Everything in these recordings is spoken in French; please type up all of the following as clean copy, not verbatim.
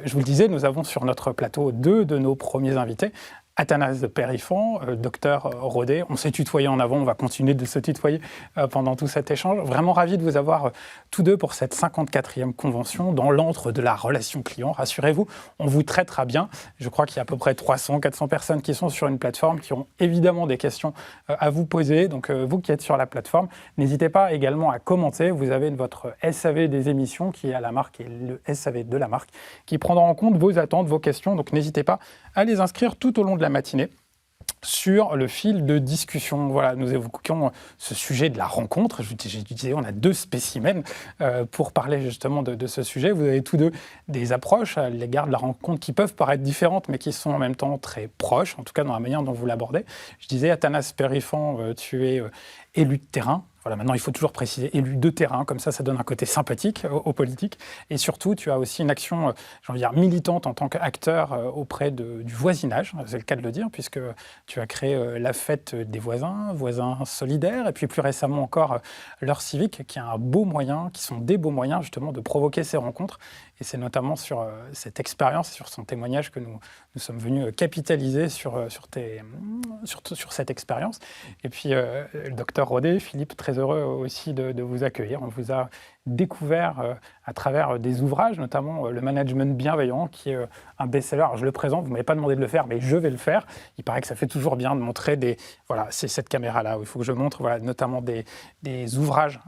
Je vous le disais, nous avons sur notre plateau deux de nos premiers invités. Athanase Périfan, docteur Rodet. On s'est tutoyé en avant, on va continuer de se tutoyer pendant tout cet échange. Vraiment ravi de vous avoir tous deux pour cette 54e convention dans l'antre de la relation client. Rassurez-vous, on vous traitera bien. Je crois qu'il y a à peu près 300-400 personnes qui sont sur une plateforme qui ont évidemment des questions à vous poser. Donc vous qui êtes sur la plateforme, n'hésitez pas également à commenter. Vous avez votre SAV des émissions qui est à la marque et le SAV de la marque qui prendra en compte vos attentes, vos questions. Donc n'hésitez pas à les inscrire tout au long de la matinée sur le fil de discussion. Voilà, nous évoquions ce sujet de la rencontre. Je disais, on a deux spécimens pour parler justement de ce sujet. Vous avez tous deux des approches à l'égard de la rencontre qui peuvent paraître différentes, mais qui sont en même temps très proches, en tout cas dans la manière dont vous l'abordez. Je disais, Athanase Périfan, tu es élu de terrain. Voilà, maintenant, il faut toujours préciser élu de terrain, comme ça donne un côté sympathique aux politiques. Et surtout, tu as aussi une action, j'ai envie de dire, militante en tant qu'acteur auprès du voisinage, c'est le cas de le dire, puisque tu as créé la fête des voisins, voisins solidaires, et puis plus récemment encore l'heure civique, qui est un beau moyen, qui sont des beaux moyens justement de provoquer ces rencontres. Et c'est notamment sur cette expérience, sur son témoignage que nous sommes venus capitaliser sur cette expérience. Et puis, le docteur Rodet, Philippe, très heureux aussi de vous accueillir. On vous a découvert à travers des ouvrages, notamment le management bienveillant, qui est un best-seller. Alors, je le présente, vous ne m'avez pas demandé de le faire, mais je vais le faire. Il paraît que ça fait toujours bien de montrer voilà, c'est cette caméra-là où il faut que je montre, voilà, notamment des ouvrages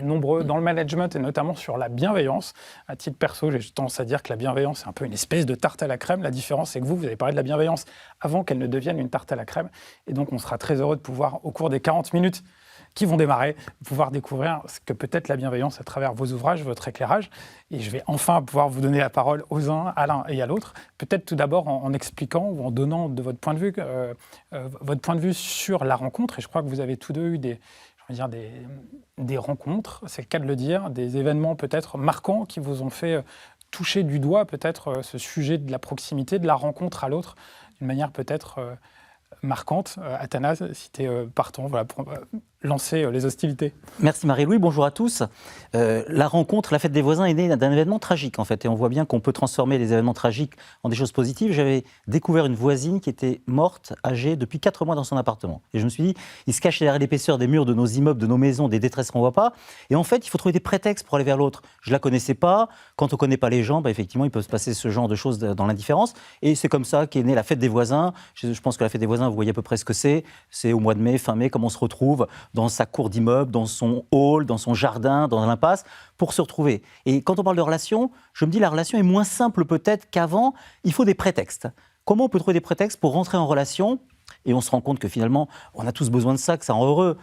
nombreux dans le management et notamment sur la bienveillance. À titre perso, j'ai tendance à dire que la bienveillance, c'est un peu une espèce de tarte à la crème. La différence, c'est que vous avez parlé de la bienveillance avant qu'elle ne devienne une tarte à la crème. Et donc, on sera très heureux de pouvoir, au cours des 40 minutes qui vont démarrer, pouvoir découvrir ce que peut être la bienveillance à travers vos ouvrages, votre éclairage. Et je vais enfin pouvoir vous donner la parole aux uns, à l'un et à l'autre. Peut-être tout d'abord en expliquant ou en donnant de votre point de vue sur la rencontre. Et je crois que vous avez tous deux eu des rencontres, c'est le cas de le dire, des événements peut-être marquants qui vous ont fait toucher du doigt peut-être ce sujet de la proximité, de la rencontre à l'autre, d'une manière peut-être marquante. Athanase, si tu es partant, voilà, pour lancer les hostilités. Merci Marie-Louis, bonjour à tous. La rencontre, la fête des voisins est née d'un événement tragique en fait, et on voit bien qu'on peut transformer les événements tragiques en des choses positives. J'avais découvert une voisine qui était morte, âgée, depuis 4 mois dans son appartement. Et je me suis dit, il se cache derrière l'épaisseur des murs de nos immeubles, de nos maisons, des détresses qu'on ne voit pas. Et en fait, il faut trouver des prétextes pour aller vers l'autre. Je ne la connaissais pas. Quand on ne connaît pas les gens, effectivement, il peut se passer ce genre de choses dans l'indifférence. Et c'est comme ça qu'est née la fête des voisins. Je pense que la fête des voisins, vous voyez à peu près ce que c'est. C'est au mois de mai, fin mai, comme on se retrouve dans sa cour d'immeuble, dans son hall, dans son jardin, dans l'impasse, pour se retrouver. Et quand on parle de relation, je me dis la relation est moins simple peut-être qu'avant. Il faut des prétextes. Comment on peut trouver des prétextes pour rentrer en relation ? Et on se rend compte que finalement, on a tous besoin de ça, que ça rend heureux.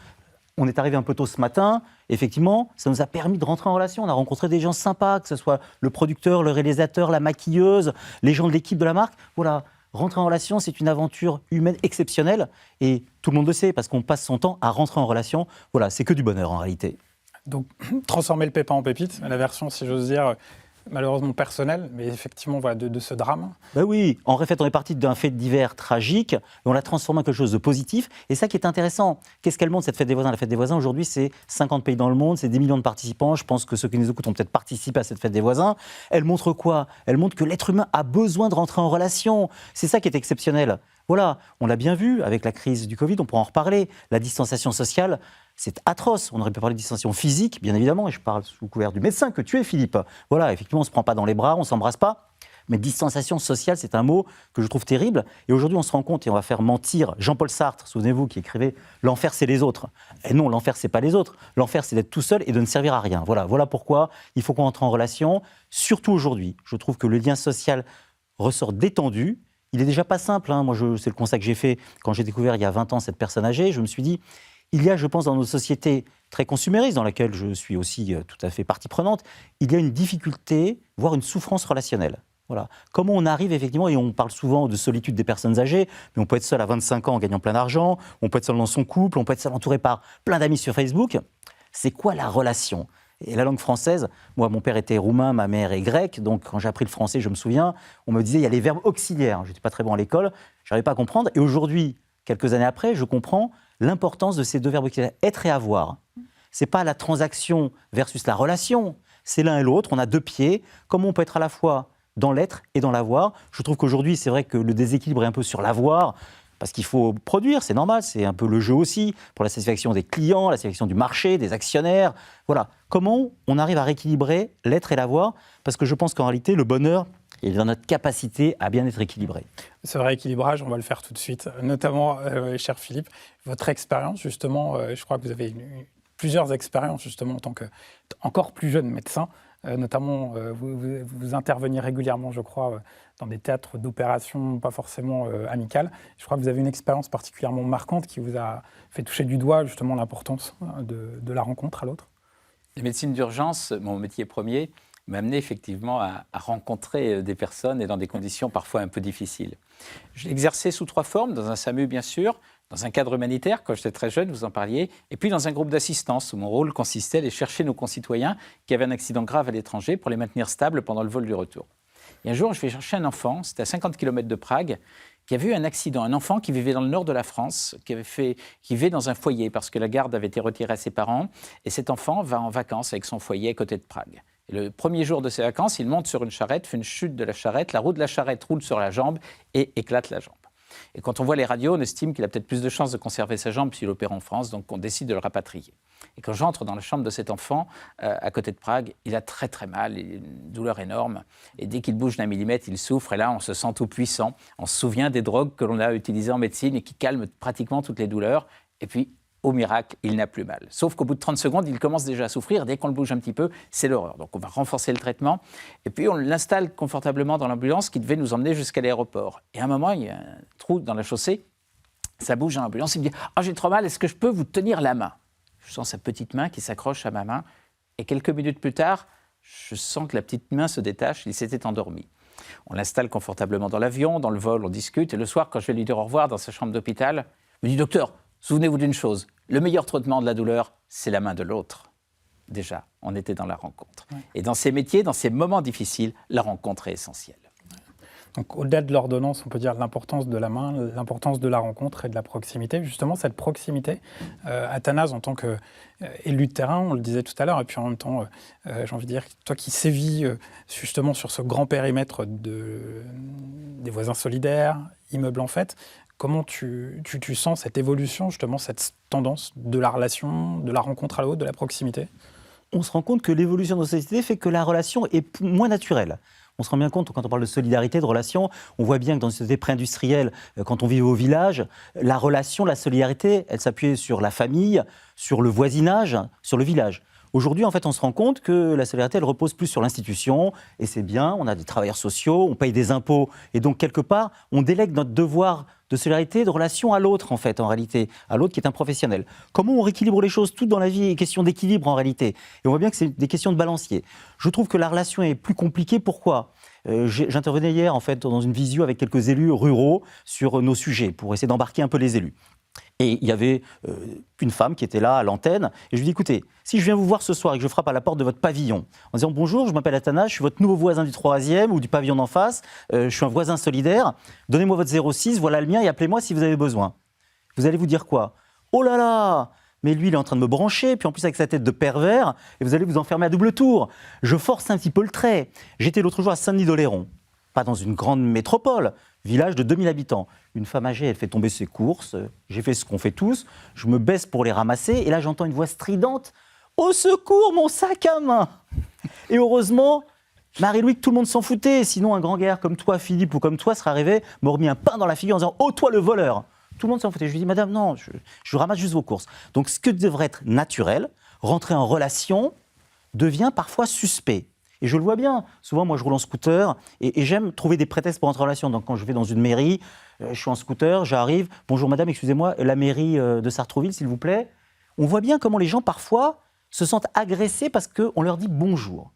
On est arrivé un peu tôt ce matin, effectivement, ça nous a permis de rentrer en relation. On a rencontré des gens sympas, que ce soit le producteur, le réalisateur, la maquilleuse, les gens de l'équipe de la marque. Voilà. Rentrer en relation, c'est une aventure humaine exceptionnelle et tout le monde le sait parce qu'on passe son temps à rentrer en relation. Voilà, c'est que du bonheur en réalité. Donc, transformer le pépin en pépite, la version, si j'ose dire, malheureusement personnelle, mais effectivement voilà, de ce drame. Ben oui, en fait, on est parti d'un fait divers tragique et on l'a transformé en quelque chose de positif. Et ça qui est intéressant, qu'est-ce qu'elle montre cette fête des voisins ? La fête des voisins, aujourd'hui, c'est 50 pays dans le monde, c'est 10 millions de participants. Je pense que ceux qui nous écoutent ont peut-être participé à cette fête des voisins. Elle montre quoi ? Elle montre que l'être humain a besoin de rentrer en relation. C'est ça qui est exceptionnel. Voilà, on l'a bien vu avec la crise du Covid, on pourra en reparler. La distanciation sociale, c'est atroce. On aurait pu parler de distanciation physique, bien évidemment, et je parle sous couvert du médecin que tu es, Philippe. Voilà, effectivement, on ne se prend pas dans les bras, on ne s'embrasse pas. Mais distanciation sociale, c'est un mot que je trouve terrible. Et aujourd'hui, on se rend compte, et on va faire mentir Jean-Paul Sartre, souvenez-vous, qui écrivait « L'enfer, c'est les autres ». Et non, l'enfer, c'est pas les autres. L'enfer, c'est d'être tout seul et de ne servir à rien. Voilà pourquoi il faut qu'on entre en relation, surtout aujourd'hui. Je trouve que le lien social ressort détendu. Il est déjà pas simple. Moi, c'est le constat que j'ai fait quand j'ai découvert il y a 20 ans cette personne âgée. Je me suis dit, il y a, je pense, dans nos sociétés très consuméristes, dans laquelle je suis aussi tout à fait partie prenante, il y a une difficulté, voire une souffrance relationnelle. Voilà. Comment on arrive effectivement, et on parle souvent de solitude des personnes âgées, mais on peut être seul à 25 ans en gagnant plein d'argent, on peut être seul dans son couple, on peut être seul entouré par plein d'amis sur Facebook. C'est quoi la relation ? Et la langue française, moi, mon père était roumain, ma mère est grecque, donc quand j'ai appris le français, je me souviens, on me disait, il y a les verbes auxiliaires. Je n'étais pas très bon à l'école, je n'arrivais pas à comprendre. Et aujourd'hui, quelques années après, je comprends l'importance de ces deux verbes auxiliaires, être et avoir. Ce n'est pas la transaction versus la relation, c'est l'un et l'autre, on a deux pieds. Comment on peut être à la fois dans l'être et dans l'avoir. Je trouve qu'aujourd'hui, c'est vrai que le déséquilibre est un peu sur l'avoir, parce qu'il faut produire, c'est normal, c'est un peu le jeu aussi, pour la satisfaction des clients, la satisfaction du marché, des actionnaires. Voilà. Comment on arrive à rééquilibrer l'être et l'avoir? Parce que je pense qu'en réalité, le bonheur est dans notre capacité à bien être équilibré. Ce rééquilibrage, on va le faire tout de suite, notamment, cher Philippe, votre expérience, justement, je crois que vous avez plusieurs expériences, justement, en tant qu'encore plus jeune médecin. Notamment, vous interveniez régulièrement, je crois, dans des théâtres d'opération pas forcément amicales. Je crois que vous avez une expérience particulièrement marquante qui vous a fait toucher du doigt, justement, l'importance de la rencontre à l'autre. La médecine d'urgence, mon métier premier, m'a amené effectivement à rencontrer des personnes et dans des conditions parfois un peu difficiles. Je l'ai exercé sous 3 formes, dans un SAMU bien sûr, dans un cadre humanitaire, quand j'étais très jeune, vous en parliez, et puis dans un groupe d'assistance, où mon rôle consistait à aller chercher nos concitoyens qui avaient un accident grave à l'étranger pour les maintenir stables pendant le vol du retour. Et un jour, je vais chercher un enfant, c'était à 50 km de Prague, qui avait eu un accident, un enfant qui vivait dans le nord de la France, qui vivait dans un foyer parce que la garde avait été retirée à ses parents, et cet enfant va en vacances avec son foyer à côté de Prague. Et le premier jour de ses vacances, il monte sur une charrette, fait une chute de la charrette, la roue de la charrette roule sur la jambe et éclate la jambe. Et quand on voit les radios, on estime qu'il a peut-être plus de chances de conserver sa jambe s'il opère en France, donc on décide de le rapatrier. Et quand j'entre dans la chambre de cet enfant, à côté de Prague, il a très très mal, il a une douleur énorme. Et dès qu'il bouge d'un millimètre, il souffre. Et là, on se sent tout puissant. On se souvient des drogues que l'on a utilisées en médecine et qui calment pratiquement toutes les douleurs. Et puis, au miracle, il n'a plus mal. Sauf qu'au bout de 30 secondes, il commence déjà à souffrir. Dès qu'on le bouge un petit peu, c'est l'horreur. Donc on va renforcer le traitement. Et puis on l'installe confortablement dans l'ambulance qui devait nous emmener jusqu'à l'aéroport. Et à un moment, il y a un trou dans la chaussée. Ça bouge dans l'ambulance. Il me dit « Ah, j'ai trop mal, est-ce que je peux vous tenir la main ?» Je sens sa petite main qui s'accroche à ma main. Et quelques minutes plus tard, je sens que la petite main se détache. Il s'était endormi. On l'installe confortablement dans l'avion, dans le vol, on discute. Et le soir, quand je vais lui dire au revoir dans sa chambre d'hôpital, il me dit « Docteur, souvenez-vous d'une chose, le meilleur traitement de la douleur, c'est la main de l'autre. » Déjà, on était dans la rencontre. Ouais. Et dans ces métiers, dans ces moments difficiles, la rencontre est essentielle. Donc, au-delà de l'ordonnance, on peut dire l'importance de la main, l'importance de la rencontre et de la proximité. Justement, cette proximité, Athanase, en tant qu'élu de terrain, on le disait tout à l'heure, et puis en même temps, j'ai envie de dire, toi qui sévis justement sur ce grand périmètre des voisins solidaires, immeubles en fait, comment tu sens cette évolution, justement, cette tendance de la relation, de la rencontre à l'autre, de la proximité? On se rend compte que l'évolution de nos sociétés fait que la relation est moins naturelle. On se rend bien compte, quand on parle de solidarité, de relation, on voit bien que dans une société pré-industrielle, quand on vit au village, la relation, la solidarité, elle s'appuyait sur la famille, sur le voisinage, sur le village. Aujourd'hui, en fait, on se rend compte que la solidarité, elle repose plus sur l'institution, et c'est bien, on a des travailleurs sociaux, on paye des impôts, et donc, quelque part, on délègue notre devoir de solidarité, de relation à l'autre, en fait, en réalité, à l'autre qui est un professionnel. Comment on rééquilibre les choses? Tout dans la vie est question d'équilibre, en réalité. Et on voit bien que c'est des questions de balancier. Je trouve que la relation est plus compliquée. Pourquoi? J'intervenais hier, en fait, dans une visio avec quelques élus ruraux sur nos sujets, pour essayer d'embarquer un peu les élus. Et il y avait une femme qui était là à l'antenne, et je lui dis, écoutez, si je viens vous voir ce soir et que je frappe à la porte de votre pavillon, en disant, bonjour, je m'appelle Athanase, je suis votre nouveau voisin du 3e ou du pavillon d'en face, je suis un voisin solidaire, donnez-moi votre 06, voilà le mien, et appelez-moi si vous avez besoin. Vous allez vous dire quoi? Oh là là, mais lui, il est en train de me brancher, puis en plus avec sa tête de pervers, et vous allez vous enfermer à double tour. Je force un petit peu le trait. J'étais l'autre jour à Saint-Denis-d'Oléron, pas dans une grande métropole, village de 2000 habitants. Une femme âgée, elle fait tomber ses courses. J'ai fait ce qu'on fait tous. Je me baisse pour les ramasser. Et là, j'entends une voix stridente. « Au secours, mon sac à main !» Et heureusement, Marie-Louis, tout le monde s'en foutait. Sinon, un grand gaillard comme toi, Philippe, ou comme toi, serait arrivé, m'aurait mis un pain dans la figure en disant « Oh, toi, le voleur !» Tout le monde s'en foutait. Je lui dis « Madame, non, je ramasse juste vos courses. » Donc, ce que devrait être naturel, rentrer en relation, devient parfois suspect. Et je le vois bien. Souvent, moi, je roule en scooter et j'aime trouver des prétextes pour entrer en relation. Donc, quand je vais dans une mairie, je suis en scooter, j'arrive. Bonjour madame, excusez-moi, la mairie de Sartrouville, s'il vous plaît. On voit bien comment les gens, parfois, se sentent agressés parce qu'on leur dit bonjour.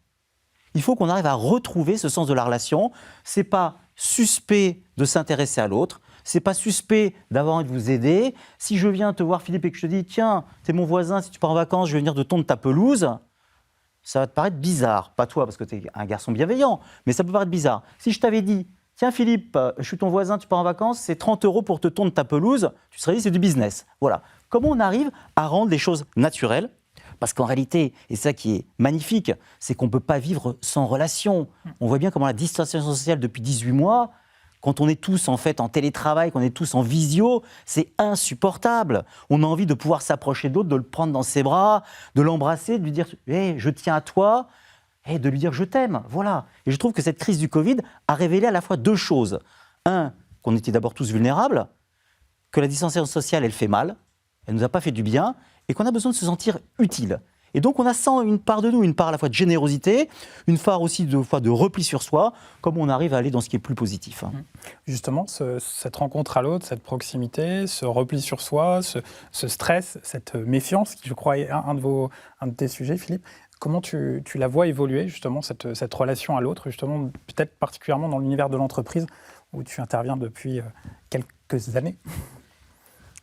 Il faut qu'on arrive à retrouver ce sens de la relation. Ce n'est pas suspect de s'intéresser à l'autre. Ce n'est pas suspect d'avoir envie de vous aider. Si je viens te voir, Philippe, et que je te dis, tiens, t'es mon voisin, si tu pars en vacances, je vais venir de tondre ta pelouse, ça va te paraître bizarre. Pas toi, parce que tu es un garçon bienveillant, mais ça peut paraître bizarre. Si je t'avais dit, tiens Philippe, je suis ton voisin, tu pars en vacances, c'est 30 € pour te tondre ta pelouse, tu serais dit, c'est du business. Voilà. Comment on arrive à rendre les choses naturelles? Parce qu'en réalité, et ça qui est magnifique, c'est qu'on ne peut pas vivre sans relation. On voit bien comment la distanciation sociale depuis 18 mois, quand on est tous en fait en télétravail, qu'on est tous en visio, c'est insupportable. On a envie de pouvoir s'approcher d'autres, de le prendre dans ses bras, de l'embrasser, de lui dire hey, « je tiens à toi », et de lui dire « je t'aime ». Voilà. Et je trouve que cette crise du Covid a révélé à la fois deux choses. Un, qu'on était d'abord tous vulnérables, que la distanciation sociale, elle fait mal, elle ne nous a pas fait du bien, et qu'on a besoin de se sentir utile. Et donc on a sans une part de nous, une part à la fois de générosité, une part aussi de repli sur soi, comme on arrive à aller dans ce qui est plus positif. Justement, cette rencontre à l'autre, cette proximité, ce repli sur soi, ce stress, cette méfiance, qui je crois est un de tes sujets, Philippe, comment tu la vois évoluer justement, cette relation à l'autre, justement, peut-être particulièrement dans l'univers de l'entreprise, où tu interviens depuis quelques années?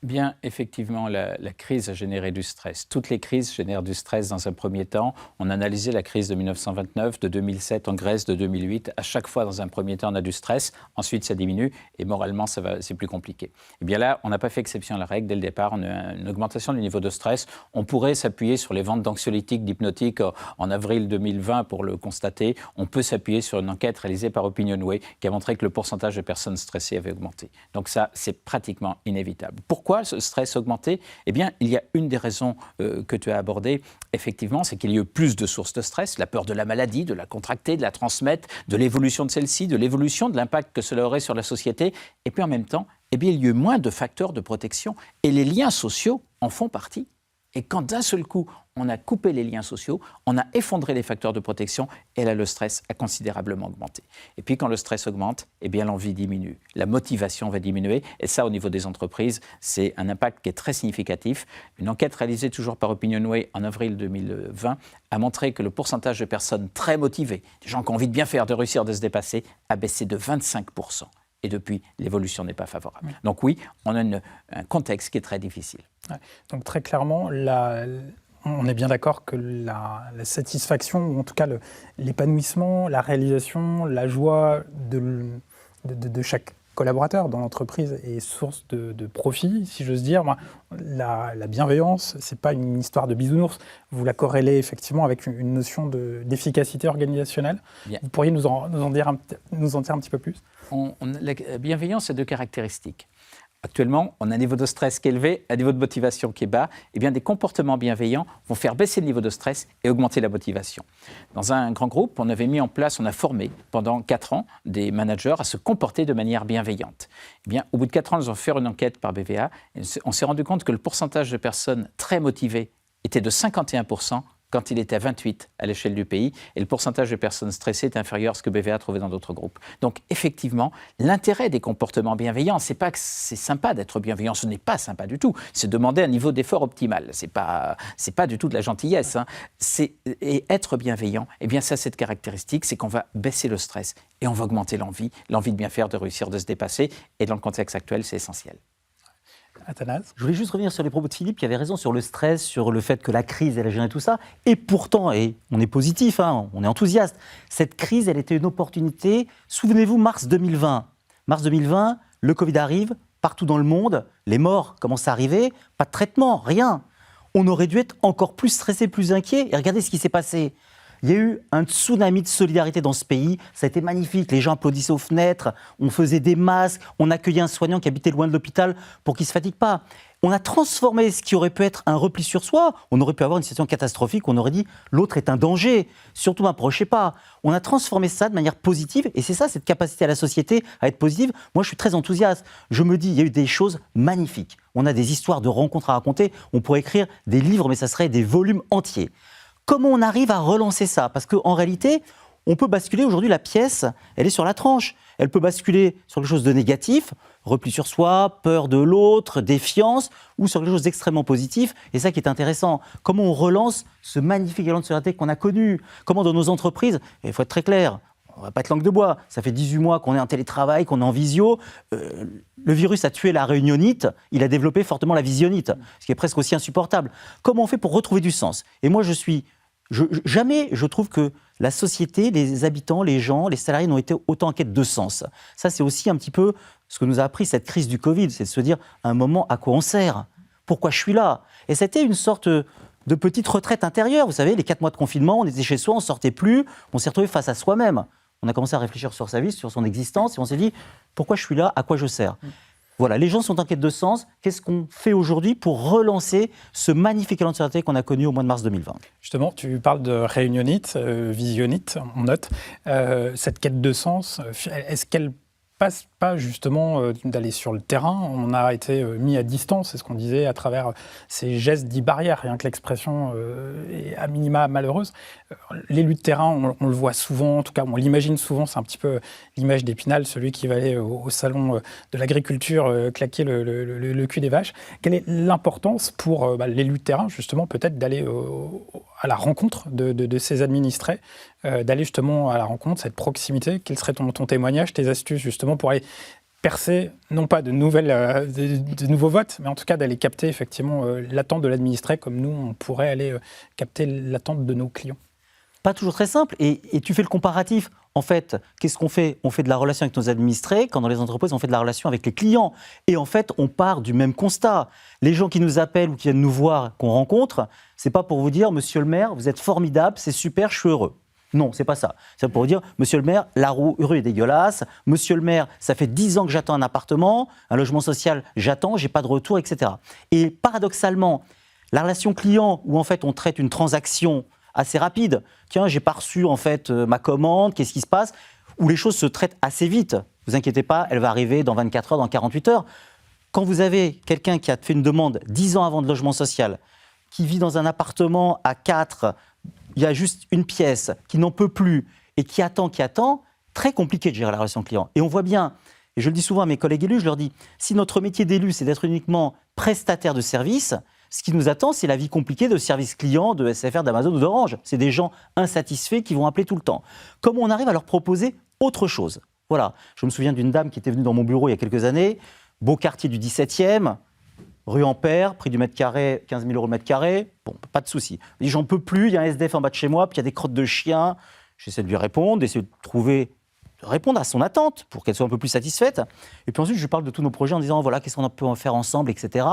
Bien, effectivement, la crise a généré du stress. Toutes les crises génèrent du stress dans un premier temps. On a analysé la crise de 1929, de 2007 en Grèce, de 2008. À chaque fois, dans un premier temps, on a du stress. Ensuite, ça diminue et moralement, c'est plus compliqué. Et bien là, on n'a pas fait exception à la règle. Dès le départ, on a une augmentation du niveau de stress. On pourrait s'appuyer sur les ventes d'anxiolytiques, d'hypnotiques en avril 2020 pour le constater. On peut s'appuyer sur une enquête réalisée par OpinionWay qui a montré que le pourcentage de personnes stressées avait augmenté. Donc ça, c'est pratiquement inévitable. Pourquoi ce stress augmenté? Eh bien, il y a une des raisons que tu as abordées, effectivement, c'est qu'il y a eu plus de sources de stress, la peur de la maladie, de la contracter, de la transmettre, de l'évolution de celle-ci, de l'évolution de l'impact que cela aurait sur la société. Et puis en même temps, eh bien, il y a eu moins de facteurs de protection et les liens sociaux en font partie. Et quand d'un seul coup, on a coupé les liens sociaux, on a effondré les facteurs de protection, et là, le stress a considérablement augmenté. Et puis, quand le stress augmente, eh bien, l'envie diminue, la motivation va diminuer. Et ça, au niveau des entreprises, c'est un impact qui est très significatif. Une enquête réalisée toujours par OpinionWay en avril 2020 a montré que le pourcentage de personnes très motivées, des gens qui ont envie de bien faire, de réussir, de se dépasser, a baissé de 25%. Et depuis, l'évolution n'est pas favorable. Donc oui, on a un contexte qui est très difficile. Ouais. Donc très clairement, on est bien d'accord que la satisfaction, ou en tout cas l'épanouissement, la réalisation, la joie de chaque collaborateur dans l'entreprise est source de profit, si j'ose dire. La bienveillance, ce n'est pas une histoire de bisounours. Vous la corrélez effectivement avec une notion d'efficacité organisationnelle. Bien. Vous pourriez nous en dire un petit peu plus? La bienveillance a deux caractéristiques. Actuellement, on a un niveau de stress qui est élevé, un niveau de motivation qui est bas. Eh bien, des comportements bienveillants vont faire baisser le niveau de stress et augmenter la motivation. Dans un grand groupe, on a formé pendant 4 ans des managers à se comporter de manière bienveillante. Eh bien, au bout de 4 ans, ils ont fait une enquête par BVA. Et on s'est rendu compte que le pourcentage de personnes très motivées était de 51%. Quand il était à 28 à l'échelle du pays, et le pourcentage de personnes stressées est inférieur à ce que BVA trouvait dans d'autres groupes. Donc effectivement, l'intérêt des comportements bienveillants, c'est pas que c'est sympa d'être bienveillant, ce n'est pas sympa du tout. C'est demander un niveau d'effort optimal. C'est pas du tout de la gentillesse. Hein. Et être bienveillant, eh bien ça, cette caractéristique, c'est qu'on va baisser le stress et on va augmenter l'envie de bien faire, de réussir, de se dépasser. Et dans le contexte actuel, c'est essentiel. Athanase. Je voulais juste revenir sur les propos de Philippe qui avait raison sur le stress, sur le fait que la crise, elle a gêné tout ça. Et pourtant, et on est positif, hein, on est enthousiaste, cette crise, elle était une opportunité. Souvenez-vous, mars 2020. Mars 2020, le Covid arrive, partout dans le monde, les morts commencent à arriver, pas de traitement, rien. On aurait dû être encore plus stressé, plus inquiet. Et regardez ce qui s'est passé. Il y a eu un tsunami de solidarité dans ce pays, ça a été magnifique, les gens applaudissaient aux fenêtres, on faisait des masques, on accueillait un soignant qui habitait loin de l'hôpital pour qu'il ne se fatigue pas. On a transformé ce qui aurait pu être un repli sur soi, on aurait pu avoir une situation catastrophique, on aurait dit l'autre est un danger, surtout m'approchez pas. On a transformé ça de manière positive et c'est ça cette capacité à la société à être positive. Moi je suis très enthousiaste, je me dis il y a eu des choses magnifiques, on a des histoires de rencontres à raconter, on pourrait écrire des livres mais ça serait des volumes entiers. Comment on arrive à relancer ça? Parce qu'en réalité, on peut basculer aujourd'hui, la pièce, elle est sur la tranche. Elle peut basculer sur quelque chose de négatif, repli sur soi, peur de l'autre, défiance, ou sur quelque chose d'extrêmement positif. Et ça qui est intéressant, comment on relance ce magnifique élan de solidarité qu'on a connu? Comment dans nos entreprises, il faut être très clair, on ne va pas être langue de bois, ça fait 18 mois qu'on est en télétravail, qu'on est en visio. Le virus a tué la réunionite, il a développé fortement la visionnite, ce qui est presque aussi insupportable. Comment on fait pour retrouver du sens? Et moi jamais je trouve que la société, les habitants, les gens, les salariés n'ont été autant en quête de sens. Ça, c'est aussi un petit peu ce que nous a appris cette crise du Covid, c'est de se dire à un moment à quoi on sert, pourquoi je suis là. Et c'était une sorte de petites retraites intérieures. Vous savez, les 4 mois de confinement, on était chez soi, on ne sortait plus, on s'est retrouvé face à soi-même. On a commencé à réfléchir sur sa vie, sur son existence, et on s'est dit, pourquoi je suis là, à quoi je sers ? Voilà, les gens sont en quête de sens. Qu'est-ce qu'on fait aujourd'hui pour relancer ce magnifique élan de solidarité qu'on a connu au mois de mars 2020 ? Justement, tu parles de réunionite, visionnite, on note. Cette quête de sens, est-ce qu'elle passe pas justement d'aller sur le terrain? On a été mis à distance, c'est ce qu'on disait, à travers ces gestes dits barrières, rien que l'expression est à minima malheureuse. L'élu de terrain, on le voit souvent, en tout cas on l'imagine souvent, c'est un petit peu l'image d'Épinal, celui qui va aller au salon de l'agriculture claquer le cul des vaches. Quelle est l'importance pour l'élu de terrain, justement, peut-être d'aller à la rencontre de ses administrés, d'aller justement à la rencontre, cette proximité? Quel serait ton témoignage, tes astuces justement pour aller percer, non pas de nouveaux votes, mais en tout cas d'aller capter effectivement l'attente de l'administré, comme nous, on pourrait aller capter l'attente de nos clients? Pas toujours très simple. Et tu fais le comparatif. En fait, qu'est-ce qu'on fait ? On fait de la relation avec nos administrés, quand dans les entreprises, on fait de la relation avec les clients. Et en fait, on part du même constat. Les gens qui nous appellent ou qui viennent nous voir, qu'on rencontre, c'est pas pour vous dire « Monsieur le maire, vous êtes formidable, c'est super, je suis heureux ». Non, c'est pas ça. C'est pour vous dire « Monsieur le maire, la rue est dégueulasse. Monsieur le maire, ça fait 10 ans que j'attends un appartement, un logement social, j'attends, j'ai pas de retour, etc. » Et paradoxalement, la relation client, où en fait on traite une transaction assez rapide. Tiens, j'ai pas reçu en fait ma commande, qu'est-ce qui se passe ? Où les choses se traitent assez vite. Vous inquiétez pas, elle va arriver dans 24 heures, dans 48 heures. Quand vous avez quelqu'un qui a fait une demande 10 ans avant de logement social, qui vit dans un appartement à 4, il y a juste une pièce, qui n'en peut plus et qui attend, très compliqué de gérer la relation client. Et on voit bien, et je le dis souvent à mes collègues élus, je leur dis, si notre métier d'élu, c'est d'être uniquement prestataire de service, ce qui nous attend, c'est la vie compliquée de service client, de SFR, d'Amazon ou d'Orange. C'est des gens insatisfaits qui vont appeler tout le temps. Comment on arrive à leur proposer autre chose ? Voilà. Je me souviens d'une dame qui était venue dans mon bureau il y a quelques années, beau quartier du 17e, rue Ampère, prix du mètre carré, 15 000 € le mètre carré. Bon, pas de souci. Elle dit, j'en peux plus, il y a un SDF en bas de chez moi, puis il y a des crottes de chiens. J'essaie de lui répondre, d'essayer de répondre à son attente pour qu'elle soit un peu plus satisfaite. Et puis ensuite, je lui parle de tous nos projets en disant, voilà, qu'est-ce qu'on peut en faire ensemble, etc.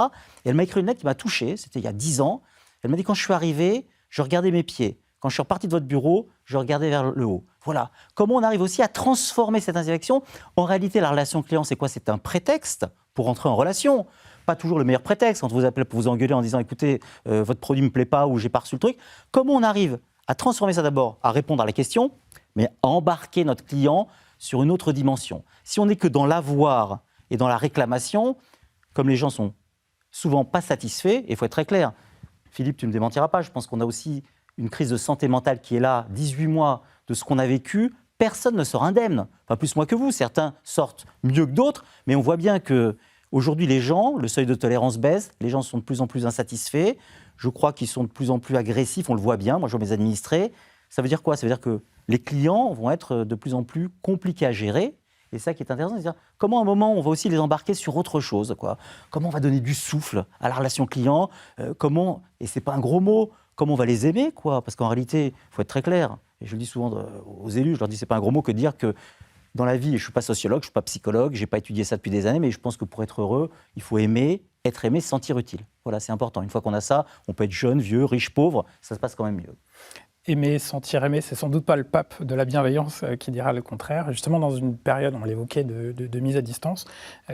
Et elle m'a écrit une lettre qui m'a touché, c'était il y a 10 ans. Elle m'a dit, quand je suis arrivé, je regardais mes pieds. Quand je suis reparti de votre bureau, je regardais vers le haut. Voilà. Comment on arrive aussi à transformer cette interaction ? En réalité, la relation client, c'est quoi ? C'est un prétexte pour entrer en relation. Pas toujours le meilleur prétexte quand on vous appelle pour vous engueuler en disant, écoutez, votre produit ne me plaît pas ou j'ai pas reçu le truc. Comment on arrive à transformer ça d'abord, à répondre à la question, mais à embarquer notre client sur une autre dimension. Si on n'est que dans l'avoir et dans la réclamation, comme les gens sont souvent pas satisfaits, et il faut être très clair, Philippe, tu ne me démentiras pas, je pense qu'on a aussi une crise de santé mentale qui est là, 18 mois de ce qu'on a vécu, personne ne sort indemne, pas plus moi que vous, certains sortent mieux que d'autres, mais on voit bien qu'aujourd'hui les gens, le seuil de tolérance baisse, les gens sont de plus en plus insatisfaits, je crois qu'ils sont de plus en plus agressifs, on le voit bien, moi je vois mes administrés. Ça veut dire quoi ? Ça veut dire que les clients vont être de plus en plus compliqués à gérer. Et ça qui est intéressant, c'est de dire comment à un moment on va aussi les embarquer sur autre chose, quoi. Comment on va donner du souffle à la relation client, comment, et c'est pas un gros mot, comment on va les aimer, quoi. Parce qu'en réalité, il faut être très clair, et je le dis souvent aux élus, je leur dis c'est pas un gros mot que de dire que dans la vie, et je suis pas sociologue, je suis pas psychologue, j'ai pas étudié ça depuis des années, mais je pense que pour être heureux, il faut aimer, être aimé, se sentir utile. Voilà, c'est important. Une fois qu'on a ça, on peut être jeune, vieux, riche, pauvre, ça se passe quand même mieux. Aimer, sentir aimer, c'est sans doute pas le pape de la bienveillance qui dira le contraire. Justement, dans une période, on l'évoquait, de mise à distance,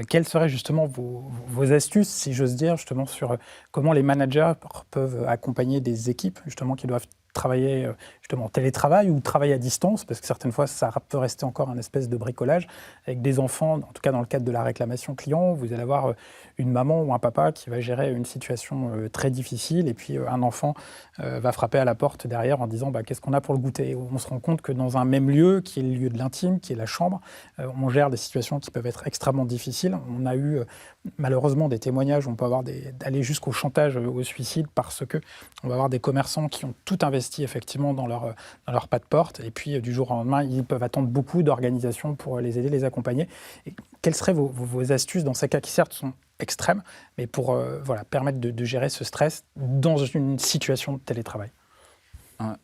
quelles seraient justement vos astuces, si j'ose dire, justement sur comment les managers peuvent accompagner des équipes justement qui doivent travailler justement en télétravail ou travailler à distance, parce que certaines fois, ça peut rester encore un espèce de bricolage. Avec des enfants, en tout cas dans le cadre de la réclamation client, vous allez avoir une maman ou un papa qui va gérer une situation très difficile, et puis un enfant va frapper à la porte derrière en disant qu'est-ce qu'on a pour le goûter ? On se rend compte que dans un même lieu, qui est le lieu de l'intime, qui est la chambre, on gère des situations qui peuvent être extrêmement difficiles. On a eu malheureusement des témoignages où on peut avoir d'aller jusqu'au chantage au suicide, parce qu'on va avoir des commerçants qui ont tout investi effectivement dans leur pas de porte, et puis du jour au lendemain, ils peuvent attendre beaucoup d'organisations pour les aider, les accompagner. Et quelles seraient vos astuces dans ces cas qui certes sont extrêmes, mais pour permettre de gérer ce stress dans une situation de télétravail?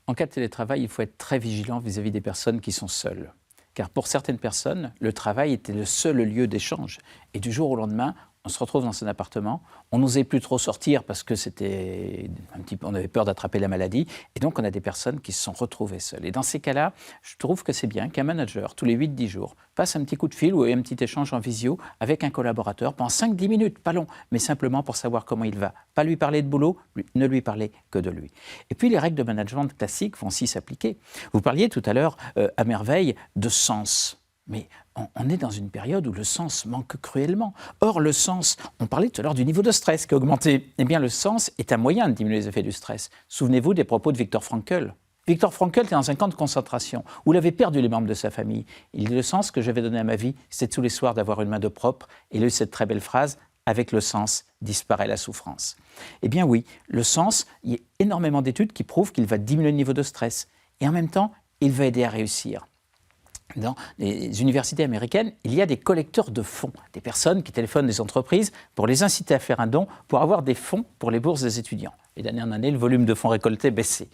En cas de télétravail, il faut être très vigilant vis-à-vis des personnes qui sont seules. Car pour certaines personnes, le travail était le seul lieu d'échange. Et du jour au lendemain, on se retrouve dans son appartement, on n'osait plus trop sortir parce que on avait peur d'attraper la maladie, et donc on a des personnes qui se sont retrouvées seules. Et dans ces cas-là, je trouve que c'est bien qu'un manager, tous les 8-10 jours, passe un petit coup de fil ou un petit échange en visio avec un collaborateur pendant 5-10 minutes, pas long, mais simplement pour savoir comment il va. Pas lui parler de boulot, ne lui parler que de lui. Et puis les règles de management classiques vont aussi s'appliquer. Vous parliez tout à l'heure, à merveille, de sens. Mais on est dans une période où le sens manque cruellement. Or, le sens, on parlait tout à l'heure du niveau de stress qui a augmenté. Eh bien, le sens est un moyen de diminuer les effets du stress. Souvenez-vous des propos de Viktor Frankl. Viktor Frankl était dans un camp de concentration où il avait perdu les membres de sa famille. Il dit, le sens que j'avais donné à ma vie, c'est tous les soirs d'avoir une main d'eau propre. Et il a eu cette très belle phrase, avec le sens disparaît la souffrance. Eh bien oui, le sens, il y a énormément d'études qui prouvent qu'il va diminuer le niveau de stress. Et en même temps, il va aider à réussir. Dans les universités américaines, il y a des collecteurs de fonds, des personnes qui téléphonent des entreprises pour les inciter à faire un don, pour avoir des fonds pour les bourses des étudiants. Et d'année en année, le volume de fonds récoltés baissait.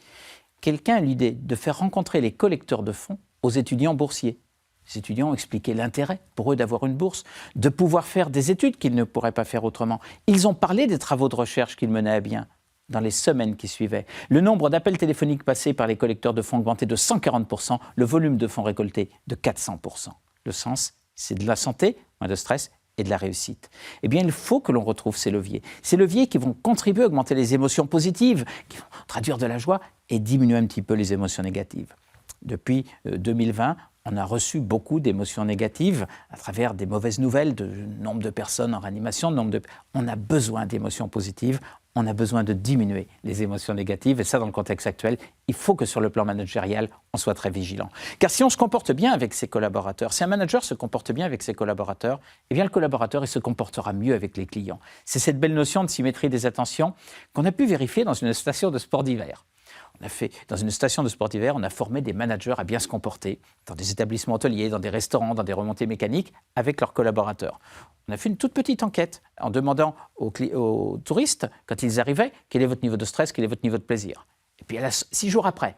Quelqu'un a eu l'idée de faire rencontrer les collecteurs de fonds aux étudiants boursiers. Les étudiants ont expliqué l'intérêt pour eux d'avoir une bourse, de pouvoir faire des études qu'ils ne pourraient pas faire autrement. Ils ont parlé des travaux de recherche qu'ils menaient à bien. Dans les semaines qui suivaient, le nombre d'appels téléphoniques passés par les collecteurs de fonds augmentait de 140%, le volume de fonds récoltés de 400%. Le sens, c'est de la santé, moins de stress et de la réussite. Eh bien, il faut que l'on retrouve ces leviers qui vont contribuer à augmenter les émotions positives, qui vont traduire de la joie et diminuer un petit peu les émotions négatives. Depuis 2020, on a reçu beaucoup d'émotions négatives à travers des mauvaises nouvelles, de nombre de personnes en réanimation, on a besoin d'émotions positives. On a besoin de diminuer les émotions négatives. Et ça, dans le contexte actuel, il faut que sur le plan managérial, on soit très vigilant. Car si on se comporte bien avec ses collaborateurs, si un manager se comporte bien avec ses collaborateurs, eh bien le collaborateur, il se comportera mieux avec les clients. C'est cette belle notion de symétrie des attentions qu'on a pu vérifier dans une station de sport d'hiver. Dans une station de sport d'hiver, on a formé des managers à bien se comporter dans des établissements hôteliers, dans des restaurants, dans des remontées mécaniques, avec leurs collaborateurs. On a fait une toute petite enquête en demandant aux touristes, quand ils arrivaient, quel est votre niveau de stress, quel est votre niveau de plaisir. Et puis 6 jours après,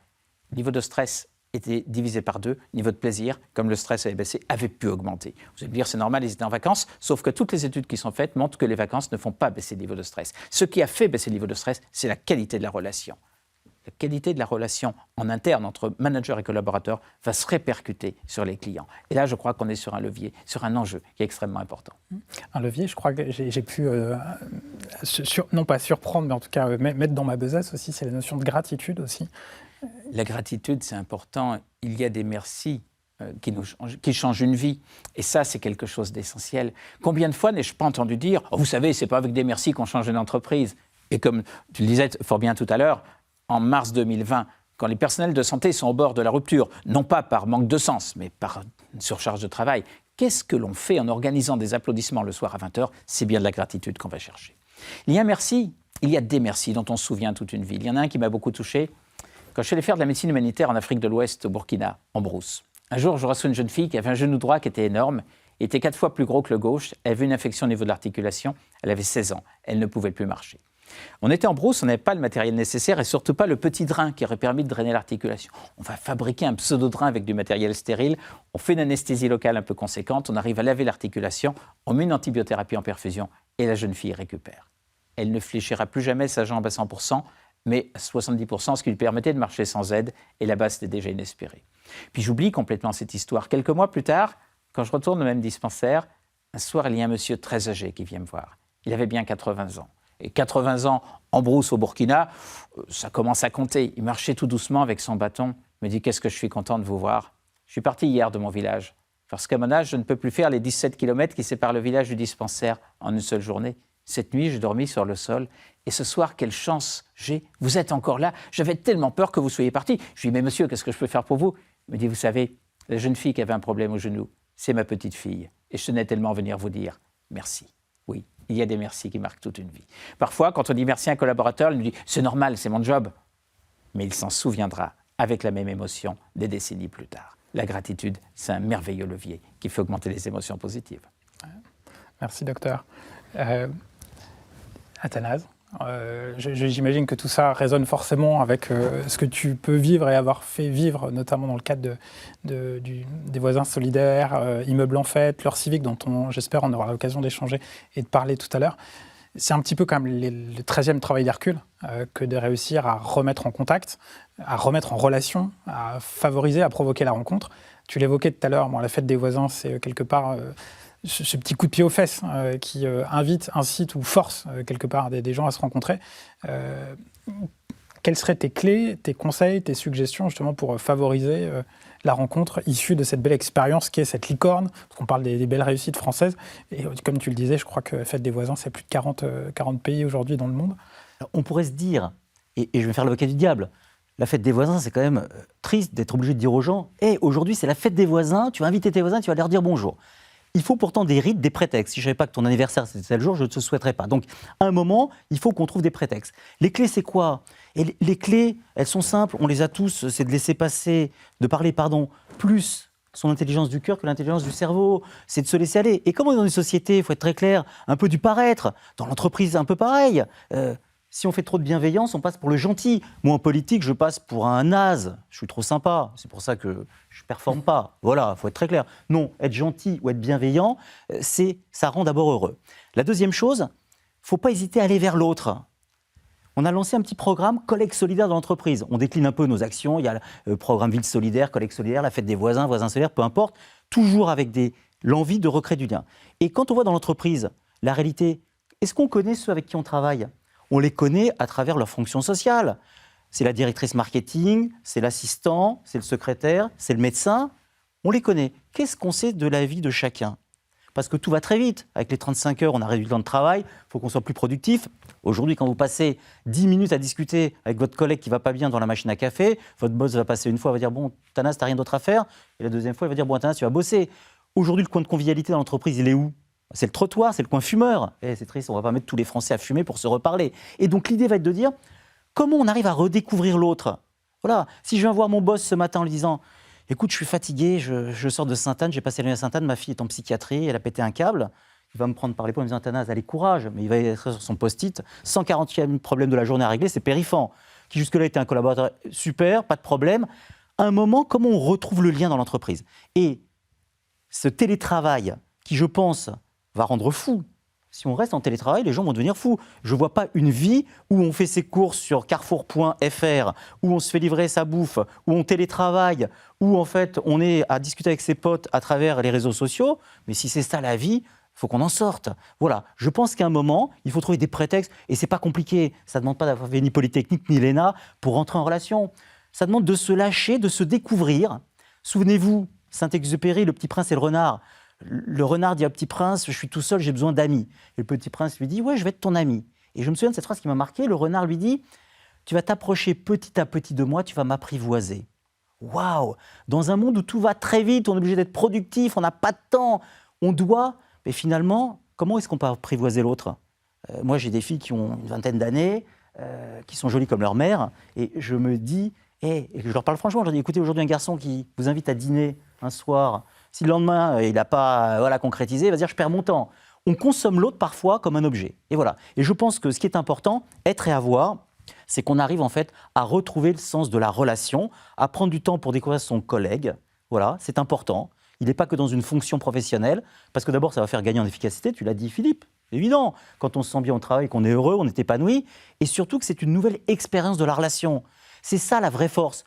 le niveau de stress était divisé par 2, le niveau de plaisir, comme le stress avait baissé, avait pu augmenter. Vous allez me dire, c'est normal, ils étaient en vacances, sauf que toutes les études qui sont faites montrent que les vacances ne font pas baisser le niveau de stress. Ce qui a fait baisser le niveau de stress, c'est la qualité de la relation. La qualité de la relation en interne entre manager et collaborateur va se répercuter sur les clients. Et là, je crois qu'on est sur un levier, sur un enjeu qui est extrêmement important. Un levier, je crois que j'ai pu, non pas surprendre, mais en tout cas mettre dans ma besace aussi, c'est la notion de gratitude aussi. La gratitude, c'est important. Il y a des merci qui changent une vie. Et ça, c'est quelque chose d'essentiel. Combien de fois n'ai-je pas entendu dire « Vous savez, c'est pas avec des merci qu'on change une entreprise ». Et comme tu le disais fort bien tout à l'heure, en mars 2020, quand les personnels de santé sont au bord de la rupture, non pas par manque de sens, mais par une surcharge de travail, qu'est-ce que l'on fait en organisant des applaudissements le soir à 20h? C'est bien de la gratitude qu'on va chercher. Il y a un merci, il y a des merci dont on se souvient toute une vie. Il y en a un qui m'a beaucoup touché. Quand je suis allé faire de la médecine humanitaire en Afrique de l'Ouest, au Burkina, en brousse, un jour, je reçois une jeune fille qui avait un genou droit qui était énorme, était 4 fois plus gros que le gauche, elle avait une infection au niveau de l'articulation, elle avait 16 ans, elle ne pouvait plus marcher. On était en brousse, on n'avait pas le matériel nécessaire et surtout pas le petit drain qui aurait permis de drainer l'articulation. On va fabriquer un pseudo-drain avec du matériel stérile, on fait une anesthésie locale un peu conséquente, on arrive à laver l'articulation, on met une antibiothérapie en perfusion et la jeune fille récupère. Elle ne fléchira plus jamais sa jambe à 100%, mais à 70%, ce qui lui permettait de marcher sans aide, et là-bas, c'était déjà inespéré. Puis j'oublie complètement cette histoire. Quelques mois plus tard, quand je retourne au même dispensaire, un soir, il y a un monsieur très âgé qui vient me voir. Il avait bien 80 ans. Et 80 ans en brousse au Burkina, ça commence à compter. Il marchait tout doucement avec son bâton. Il me dit « Qu'est-ce que je suis content de vous voir. Je suis parti hier de mon village. Parce qu'à mon âge, je ne peux plus faire les 17 km qui séparent le village du dispensaire en une seule journée. Cette nuit, j'ai dormi sur le sol. Et ce soir, quelle chance j'ai. Vous êtes encore là. J'avais tellement peur que vous soyez parti. Je lui dis « Mais monsieur, qu'est-ce que je peux faire pour vous ?» Il me dit « Vous savez, la jeune fille qui avait un problème au genou, c'est ma petite fille. Et je tenais tellement à venir vous dire merci. » Oui, il y a des merci qui marquent toute une vie. Parfois, quand on dit merci à un collaborateur, il nous dit « C'est normal, c'est mon job. » Mais il s'en souviendra avec la même émotion des décennies plus tard. La gratitude, c'est un merveilleux levier qui fait augmenter les émotions positives. Merci, docteur. Athanase, J'imagine que tout ça résonne forcément avec ce que tu peux vivre et avoir fait vivre, notamment dans le cadre des voisins solidaires, immeubles en fête, l'heure civique, dont j'espère on aura l'occasion d'échanger et de parler tout à l'heure. C'est un petit peu comme le 13e travail d'Hercule que de réussir à remettre en contact, à remettre en relation, à favoriser, à provoquer la rencontre. Tu l'évoquais tout à l'heure, la fête des voisins, c'est quelque part ce petit coup de pied aux fesses qui invite, incite ou force quelque part des gens à se rencontrer. Quelles seraient tes clés, tes conseils, tes suggestions justement pour favoriser la rencontre issue de cette belle expérience qui est cette licorne, parce qu'on parle des belles réussites françaises, et comme tu le disais, je crois que Fête des voisins, c'est plus de 40 pays aujourd'hui dans le monde. Alors, on pourrait se dire, et je vais faire l'avocat du diable, la fête des voisins, c'est quand même triste d'être obligé de dire aux gens « Hey, aujourd'hui, c'est la fête des voisins, tu vas inviter tes voisins, tu vas leur dire bonjour ». Il faut pourtant des rites, des prétextes. Si je ne savais pas que ton anniversaire c'était tel jour, je ne te souhaiterais pas. Donc, à un moment, il faut qu'on trouve des prétextes. Les clés, c'est quoi ? Et les clés, elles sont simples, on les a tous, c'est de laisser passer, de parler, plus son intelligence du cœur que l'intelligence du cerveau. C'est de se laisser aller. Et comme on est dans une société, il faut être très clair, un peu du paraître. Dans l'entreprise, un peu pareil. Si on fait trop de bienveillance, on passe pour le gentil. Moi, en politique, je passe pour un naze. Je suis trop sympa. C'est pour ça que je ne performe pas. Voilà, il faut être très clair. Non, être gentil ou être bienveillant, ça rend d'abord heureux. La deuxième chose, il ne faut pas hésiter à aller vers l'autre. On a lancé un petit programme Collègues solidaires dans l'entreprise. On décline un peu nos actions. Il y a le programme Ville solidaire, Collègues solidaires, la fête des voisins, voisins solidaires, peu importe. Toujours avec l'envie de recréer du lien. Et quand on voit dans l'entreprise la réalité, est-ce qu'on connaît ceux avec qui on travaille ? On les connaît à travers leur fonction sociale. C'est la directrice marketing, c'est l'assistant, c'est le secrétaire, c'est le médecin. On les connaît. Qu'est-ce qu'on sait de la vie de chacun ? Parce que tout va très vite. Avec les 35 heures, on a réduit le temps de travail, il faut qu'on soit plus productif. Aujourd'hui, quand vous passez 10 minutes à discuter avec votre collègue qui ne va pas bien dans la machine à café, votre boss va passer une fois, va dire « Bon, Thanas, tu n'as rien d'autre à faire ?» Et la deuxième fois, il va dire « Bon, Thanas, tu vas bosser. » Aujourd'hui, le coin de convivialité dans l'entreprise, il est où ? C'est le trottoir, c'est le coin fumeur. C'est triste, on ne va pas mettre tous les Français à fumer pour se reparler. Et donc l'idée va être de dire, comment on arrive à redécouvrir l'autre ? Voilà. Si je viens voir mon boss ce matin en lui disant, écoute, je suis fatigué, je sors de Sainte-Anne, j'ai passé la nuit à Sainte-Anne, ma fille est en psychiatrie, elle a pété un câble. Il va me prendre par l'épaule en me disant, Thanas, allez, courage. Mais il va être sur son post-it, 140e problème de la journée à régler, c'est Périfan, qui jusque-là était un collaborateur super, pas de problème. À un moment, comment on retrouve le lien dans l'entreprise ? Et ce télétravail, qui je pense va rendre fou. Si on reste en télétravail, les gens vont devenir fous. Je ne vois pas une vie où on fait ses courses sur carrefour.fr, où on se fait livrer sa bouffe, où on télétravaille, où en fait on est à discuter avec ses potes à travers les réseaux sociaux. Mais si c'est ça la vie, il faut qu'on en sorte. Voilà, je pense qu'à un moment, il faut trouver des prétextes, et c'est pas compliqué. Ça ne demande pas d'avoir fait ni Polytechnique ni l'ENA pour rentrer en relation. Ça demande de se lâcher, de se découvrir. Souvenez-vous, Saint-Exupéry, Le Petit Prince et le Renard. Le renard dit au Petit Prince, je suis tout seul, j'ai besoin d'amis. Et le Petit Prince lui dit, ouais, je vais être ton ami. Et je me souviens de cette phrase qui m'a marqué. Le renard lui dit, tu vas t'approcher petit à petit de moi, tu vas m'apprivoiser. Waouh! Dans un monde où tout va très vite, on est obligé d'être productif, on n'a pas de temps, on doit. Mais finalement, comment est-ce qu'on peut apprivoiser l'autre ? Moi, j'ai des filles qui ont une vingtaine d'années, qui sont jolies comme leur mère, et je me dis, et je leur parle franchement, je leur dis, écoutez, aujourd'hui, un garçon qui vous invite à dîner un soir, si le lendemain, il n'a pas concrétisé, il va dire « je perds mon temps ». On consomme l'autre parfois comme un objet. Et voilà. Et je pense que ce qui est important, être et avoir, c'est qu'on arrive en fait à retrouver le sens de la relation, à prendre du temps pour découvrir son collègue. Voilà, c'est important. Il n'est pas que dans une fonction professionnelle, parce que d'abord, ça va faire gagner en efficacité, tu l'as dit Philippe, évident. Quand on se sent bien au travail, qu'on est heureux, on est épanoui, et surtout que c'est une nouvelle expérience de la relation. C'est ça la vraie force.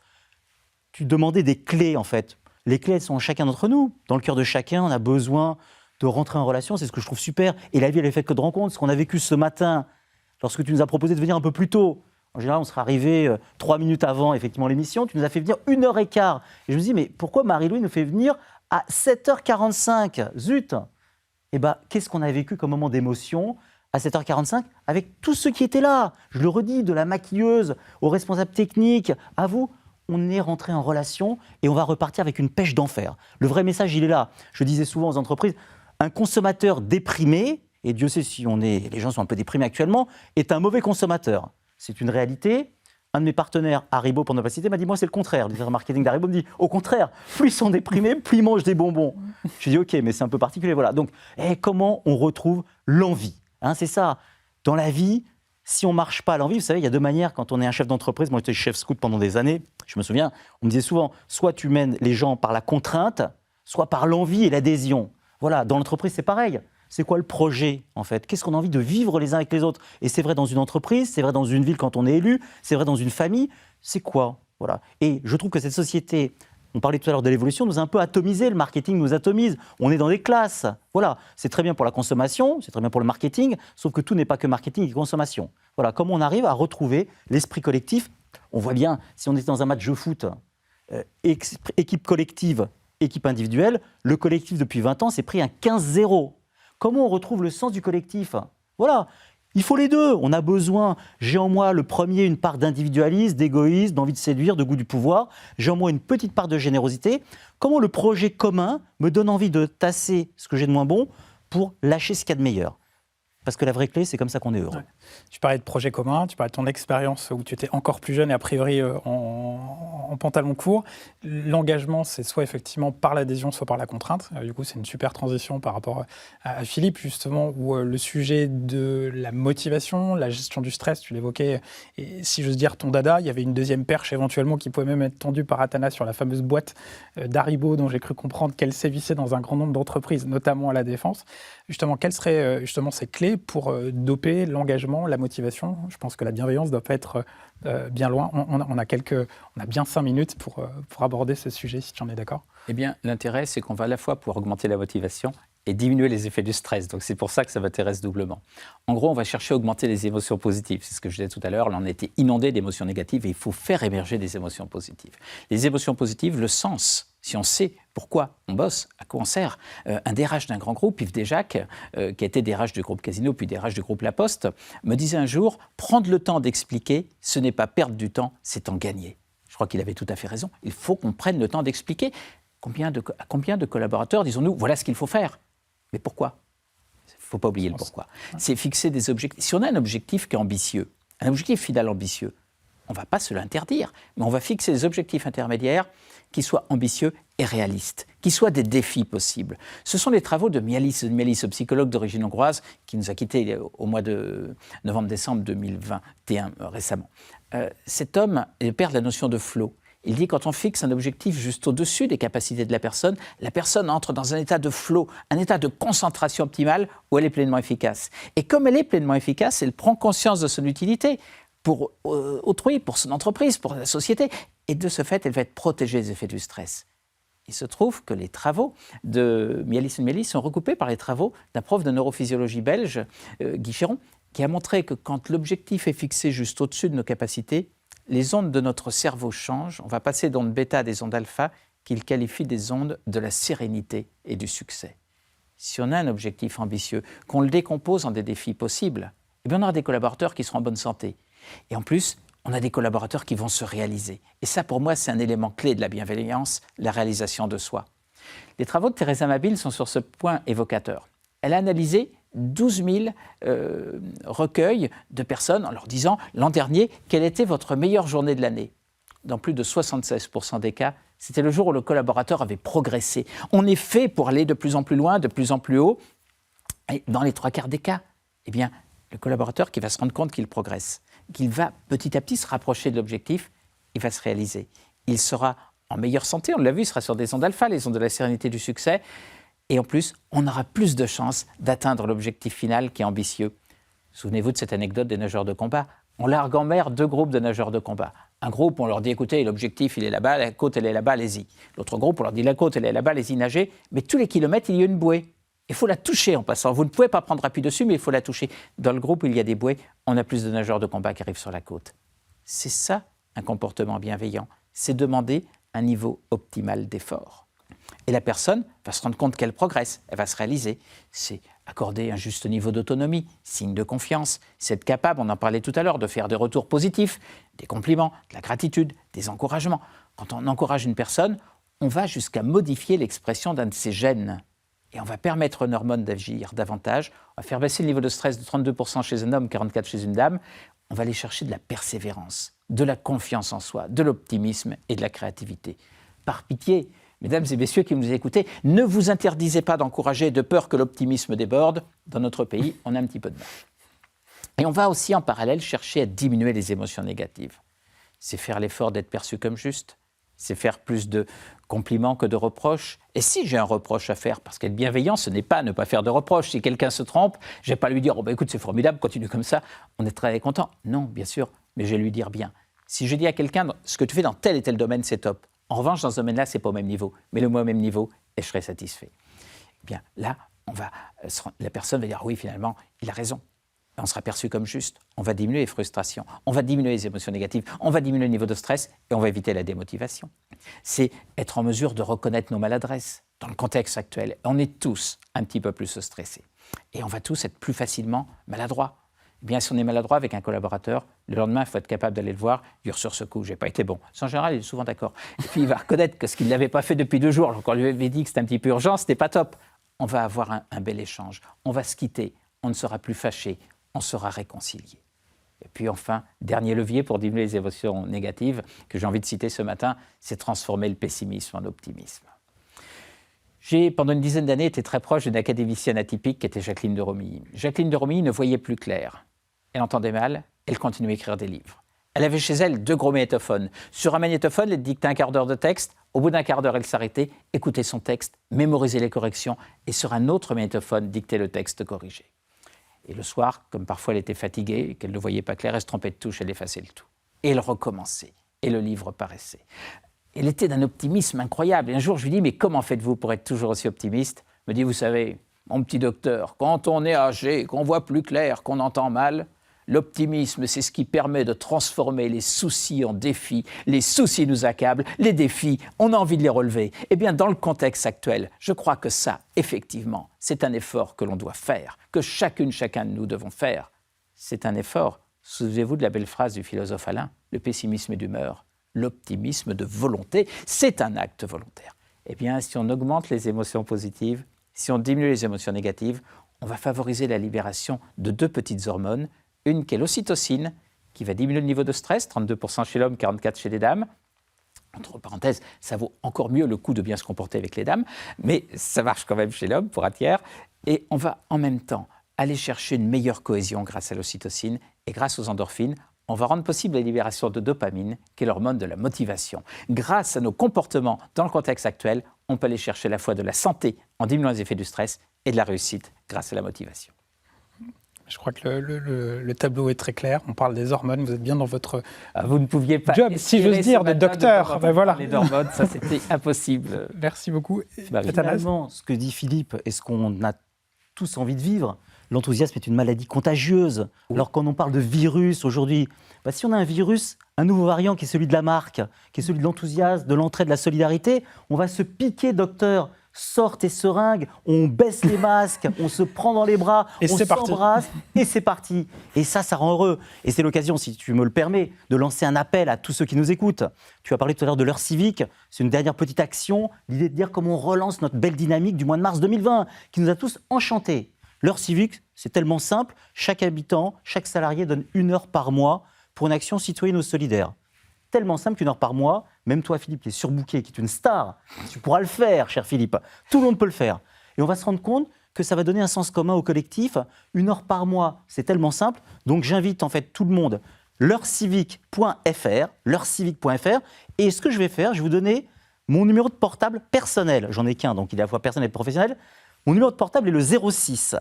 Tu demandais des clés en fait. Les clés, elles sont en chacun d'entre nous. Dans le cœur de chacun, on a besoin de rentrer en relation. C'est ce que je trouve super. Et la vie, elle est faite que de rencontres. Ce qu'on a vécu ce matin, lorsque tu nous as proposé de venir un peu plus tôt. En général, on serait arrivé 3 minutes avant effectivement l'émission. Tu nous as fait venir 1h15. Et je me dis, mais pourquoi Marie-Louise nous fait venir à 7h45 ? Zut ! Eh bien, qu'est-ce qu'on a vécu comme moment d'émotion à 7h45 avec tous ceux qui étaient là ? Je le redis, de la maquilleuse aux responsables techniques, à vous. On est rentré en relation et on va repartir avec une pêche d'enfer. Le vrai message, il est là. Je disais souvent aux entreprises, un consommateur déprimé, et Dieu sait si les gens sont un peu déprimés actuellement, est un mauvais consommateur. C'est une réalité. Un de mes partenaires, Haribo, pour ne pas le citer, m'a dit, moi c'est le contraire. Le directeur marketing d'Haribo me dit, au contraire, plus ils sont déprimés, plus ils mangent des bonbons. Je dis, ok, mais c'est un peu particulier. Voilà. Donc, comment on retrouve l'envie ? C'est ça. Dans la vie, Si on ne marche pas à l'envie, vous savez, il y a deux manières quand on est un chef d'entreprise. Moi, j'étais chef scout pendant des années. Je me souviens, on me disait souvent, soit tu mènes les gens par la contrainte, soit par l'envie et l'adhésion. Voilà, dans l'entreprise, c'est pareil. C'est quoi le projet, en fait? Qu'est-ce qu'on a envie de vivre les uns avec les autres? Et c'est vrai dans une entreprise, c'est vrai dans une ville quand on est élu, c'est vrai dans une famille. C'est quoi? Voilà. Et je trouve que cette société, on parlait tout à l'heure de l'évolution, nous a un peu atomisé. Le marketing nous atomise. On est dans des classes. Voilà. C'est très bien pour la consommation, c'est très bien pour le marketing, sauf que tout n'est pas que marketing et consommation. Voilà. Comment on arrive à retrouver l'esprit collectif? On voit bien, si on était dans un match de foot, équipe collective, équipe individuelle, le collectif depuis 20 ans s'est pris un 15-0. Comment on retrouve le sens du collectif? Voilà, il faut les deux. On a besoin, j'ai en moi le premier une part d'individualisme, d'égoïsme, d'envie de séduire, de goût du pouvoir. J'ai en moi une petite part de générosité. Comment le projet commun me donne envie de tasser ce que j'ai de moins bon pour lâcher ce qu'il y a de meilleur? Parce que la vraie clé, c'est comme ça qu'on est heureux. Ouais. Tu parlais de projet commun, tu parlais de ton expérience où tu étais encore plus jeune et a priori en pantalon court. L'engagement, c'est soit effectivement par l'adhésion, soit par la contrainte. Du coup, c'est une super transition par rapport à Philippe, justement, où le sujet de la motivation, la gestion du stress, tu l'évoquais, et si j'ose dire ton dada, il y avait une deuxième perche éventuellement qui pouvait même être tendue par Athanas sur la fameuse boîte d'Haribo dont j'ai cru comprendre qu'elle sévissait dans un grand nombre d'entreprises, notamment à la Défense. Justement, quelles seraient justement ces clés pour doper l'engagement, la motivation? Je pense que la bienveillance ne doit pas être bien loin. On a bien 5 minutes pour aborder ce sujet, si tu en es d'accord. Eh bien, l'intérêt, c'est qu'on va à la fois pouvoir augmenter la motivation et diminuer les effets du stress. Donc, c'est pour ça que ça m'intéresse doublement. En gros, on va chercher à augmenter les émotions positives. C'est ce que je disais tout à l'heure. Là, on a été inondé d'émotions négatives et il faut faire émerger des émotions positives. Les émotions positives, le sens. Si on sait pourquoi on bosse, à quoi on sert. Un DRH d'un grand groupe, Yves Desjacques, qui a été DRH du groupe Casino, puis DRH du groupe La Poste, me disait un jour, prendre le temps d'expliquer, ce n'est pas perdre du temps, c'est en gagner. Je crois qu'il avait tout à fait raison. Il faut qu'on prenne le temps d'expliquer à combien de collaborateurs, disons-nous, voilà ce qu'il faut faire. Mais pourquoi? Il ne faut pas oublier le pourquoi. C'est fixer des objectifs. Si on a un objectif qui est ambitieux, un objectif final ambitieux, on ne va pas se l'interdire, mais on va fixer des objectifs intermédiaires qui soient ambitieux et réalistes, qui soient des défis possibles. Ce sont les travaux de Mialis, psychologue d'origine hongroise, qui nous a quittés au mois de novembre-décembre 2021, récemment. Cet homme est le père de la notion de flow. Il dit quand on fixe un objectif juste au-dessus des capacités de la personne entre dans un état de flow, un état de concentration optimale où elle est pleinement efficace. Et comme elle est pleinement efficace, elle prend conscience de son utilité pour autrui, pour son entreprise, pour la société. Et de ce fait, elle va être protégée des effets du stress. Il se trouve que les travaux de Mialis sont recoupés par les travaux d'un prof de neurophysiologie belge, Guy Chéron, qui a montré que quand l'objectif est fixé juste au-dessus de nos capacités, les ondes de notre cerveau changent. On va passer d'ondes bêta à des ondes alpha qu'il qualifie des ondes de la sérénité et du succès. Si on a un objectif ambitieux, qu'on le décompose en des défis possibles, eh bien on aura des collaborateurs qui seront en bonne santé. Et en plus, on a des collaborateurs qui vont se réaliser. Et ça, pour moi, c'est un élément clé de la bienveillance, la réalisation de soi. Les travaux de Teresa Mabil sont sur ce point évocateur. Elle a analysé 12 000 recueils de personnes en leur disant, l'an dernier, quelle était votre meilleure journée de l'année? Dans plus de 76% des cas, c'était le jour où le collaborateur avait progressé. On est fait pour aller de plus en plus loin, de plus en plus haut. Et dans les 3/4 des cas, eh bien, le collaborateur qui va se rendre compte qu'il progresse, qu'il va petit à petit se rapprocher de l'objectif, il va se réaliser. Il sera en meilleure santé, on l'a vu, il sera sur des ondes alpha, les ondes de la sérénité du succès. Et en plus, on aura plus de chances d'atteindre l'objectif final qui est ambitieux. Souvenez-vous de cette anecdote des nageurs de combat. On largue en mer 2 groupes de nageurs de combat. Un groupe, on leur dit, écoutez, l'objectif, il est là-bas, la côte, elle est là-bas, allez-y. L'autre groupe, on leur dit, la côte, elle est là-bas, allez-y nager. Mais tous les kilomètres, il y a une bouée. Il faut la toucher en passant. Vous ne pouvez pas prendre appui dessus, mais il faut la toucher. Dans le groupe où il y a des bouées, on a plus de nageurs de combat qui arrivent sur la côte. C'est ça, un comportement bienveillant. C'est demander un niveau optimal d'effort. Et la personne va se rendre compte qu'elle progresse, elle va se réaliser. C'est accorder un juste niveau d'autonomie, signe de confiance. C'est être capable, on en parlait tout à l'heure, de faire des retours positifs, des compliments, de la gratitude, des encouragements. Quand on encourage une personne, on va jusqu'à modifier l'expression d'un de ses gènes. Et on va permettre aux hormones d'agir davantage. On va faire baisser le niveau de stress de 32% chez un homme, 44% chez une dame. On va aller chercher de la persévérance, de la confiance en soi, de l'optimisme et de la créativité. Par pitié, mesdames et messieurs qui nous écoutez, ne vous interdisez pas d'encourager de peur que l'optimisme déborde. Dans notre pays, on a un petit peu de mal. Et on va aussi en parallèle chercher à diminuer les émotions négatives. C'est faire l'effort d'être perçu comme juste, c'est faire plus de compliments que de reproches. Et si j'ai un reproche à faire, parce qu'être bienveillant, ce n'est pas ne pas faire de reproches. Si quelqu'un se trompe, je ne vais pas lui dire « écoute, c'est formidable, continue comme ça, on est très content ». Non, bien sûr, mais je vais lui dire bien. Si je dis à quelqu'un « ce que tu fais dans tel et tel domaine, c'est top ». En revanche, dans ce domaine-là, ce n'est pas au même niveau. Mets-le-moi au même niveau et je serai satisfait. Eh bien, là, la personne va dire « oui, finalement, il a raison ». On sera perçu comme juste, on va diminuer les frustrations, on va diminuer les émotions négatives, on va diminuer le niveau de stress et on va éviter la démotivation. C'est être en mesure de reconnaître nos maladresses dans le contexte actuel. On est tous un petit peu plus stressés et on va tous être plus facilement maladroits. Eh bien, si on est maladroit avec un collaborateur, le lendemain, il faut être capable d'aller le voir, dire sur ce coup, j'ai pas été bon. En général, il est souvent d'accord. Et puis, il va reconnaître que ce qu'il n'avait pas fait depuis 2 jours, alors qu'on lui avait dit que c'était un petit peu urgent, c'était pas top. On va avoir un bel échange, on va se quitter, on ne sera plus fâché, on sera réconcilié. Et puis enfin, dernier levier pour diminuer les émotions négatives que j'ai envie de citer ce matin, c'est transformer le pessimisme en optimisme. J'ai, pendant une dizaine d'années, été très proche d'une académicienne atypique qui était Jacqueline de Romilly. Jacqueline de Romilly ne voyait plus clair. Elle entendait mal, elle continuait à écrire des livres. Elle avait chez elle 2 gros magnétophones. Sur un magnétophone, elle dictait un quart d'heure de texte. Au bout d'un quart d'heure, elle s'arrêtait, écoutait son texte, mémorisait les corrections et sur un autre magnétophone, dictait le texte corrigé. Et le soir, comme parfois elle était fatiguée et qu'elle ne voyait pas clair, elle se trompait de touche, elle effaçait le tout. Et elle recommençait. Et le livre paraissait. Elle était d'un optimisme incroyable. Et un jour, je lui dis, mais comment faites-vous pour être toujours aussi optimiste ? Elle me dit, vous savez, mon petit docteur, quand on est âgé, qu'on voit plus clair, qu'on entend mal, l'optimisme, c'est ce qui permet de transformer les soucis en défis. Les soucis nous accablent, les défis, on a envie de les relever. Eh bien, dans le contexte actuel, je crois que ça, effectivement, c'est un effort que l'on doit faire, que chacun de nous devons faire. C'est un effort. Souvenez-vous de la belle phrase du philosophe Alain, le pessimisme est d'humeur, l'optimisme de volonté, c'est un acte volontaire. Eh bien, si on augmente les émotions positives, si on diminue les émotions négatives, on va favoriser la libération de 2 petites hormones. Une qui est l'ocytocine, qui va diminuer le niveau de stress, 32% chez l'homme, 44% chez les dames. Entre parenthèses, ça vaut encore mieux le coup de bien se comporter avec les dames, mais ça marche quand même chez l'homme, pour un tiers. Et on va en même temps aller chercher une meilleure cohésion grâce à l'ocytocine et grâce aux endorphines. On va rendre possible la libération de dopamine, qui est l'hormone de la motivation. Grâce à nos comportements dans le contexte actuel, on peut aller chercher à la fois de la santé en diminuant les effets du stress et de la réussite grâce à la motivation. Je crois que le tableau est très clair. On parle des hormones. Vous êtes bien dans votre vous ne pouviez pas job, si j'ose dire, de docteur. Ben voilà. Les hormones, ça c'était impossible. Merci beaucoup. Finalement, ce que dit Philippe et ce qu'on a tous envie de vivre, l'enthousiasme est une maladie contagieuse. Alors quand on parle de virus aujourd'hui, si on a un virus, un nouveau variant qui est celui de la marque, qui est celui de l'enthousiasme, de l'entraide, de la solidarité, on va se piquer, docteur. Sort tes seringues, on baisse les masques, on se prend dans les bras, on s'embrasse et c'est parti. Et ça rend heureux. Et c'est l'occasion, si tu me le permets, de lancer un appel à tous ceux qui nous écoutent. Tu as parlé tout à l'heure de l'heure civique, c'est une dernière petite action, l'idée de dire comment on relance notre belle dynamique du mois de mars 2020, qui nous a tous enchantés. L'heure civique, c'est tellement simple, chaque habitant, chaque salarié donne 1 heure par mois pour une action citoyenne ou solidaire. Tellement simple qu'1 heure par mois, même toi Philippe qui est surbooké, qui est une star, tu pourras le faire, cher Philippe, tout le monde peut le faire. Et on va se rendre compte que ça va donner un sens commun au collectif. 1 heure par mois, c'est tellement simple, donc j'invite en fait tout le monde, l'heurecivique.fr, et ce que je vais faire, je vais vous donner mon numéro de portable personnel, j'en ai qu'un, donc il est à la fois personnel et professionnel. Mon numéro de portable est le 06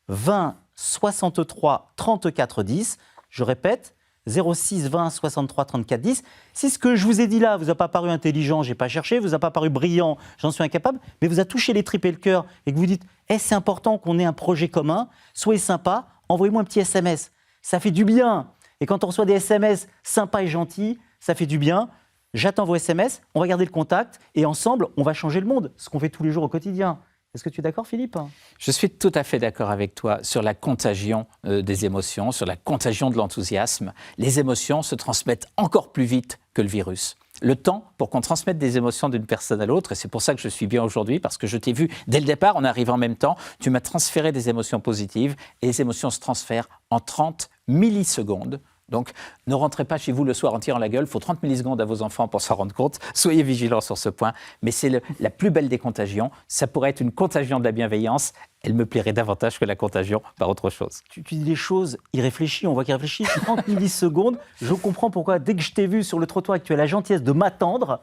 20 63 34 10, je répète, 06 20 63 34 10. Si ce que je vous ai dit là vous a pas paru intelligent, j'ai pas cherché, vous a pas paru brillant, j'en suis incapable, mais vous a touché les tripes et le cœur et que vous dites c'est important qu'on ait un projet commun, soyez sympa, envoyez-moi un petit SMS. Ça fait du bien. Et quand on reçoit des SMS sympas et gentils, ça fait du bien. J'attends vos SMS, on va garder le contact et ensemble, on va changer le monde, ce qu'on fait tous les jours au quotidien. Est-ce que tu es d'accord, Philippe ? Je suis tout à fait d'accord avec toi sur la contagion des émotions, sur la contagion de l'enthousiasme. Les émotions se transmettent encore plus vite que le virus. Le temps pour qu'on transmette des émotions d'une personne à l'autre, et c'est pour ça que je suis bien aujourd'hui, parce que je t'ai vu dès le départ, on arrive en même temps, tu m'as transféré des émotions positives, et les émotions se transfèrent en 30 millisecondes. Donc, ne rentrez pas chez vous le soir en tirant la gueule. Il faut 30 millisecondes à vos enfants pour s'en rendre compte. Soyez vigilants sur ce point. Mais c'est la plus belle des contagions. Ça pourrait être une contagion de la bienveillance. elle me plairait davantage que la contagion par autre chose. Tu dis des choses irréfléchies, on voit qu'il réfléchit. 30 millisecondes, je comprends pourquoi, dès que je t'ai vu sur le trottoir et que tu as la gentillesse de m'attendre,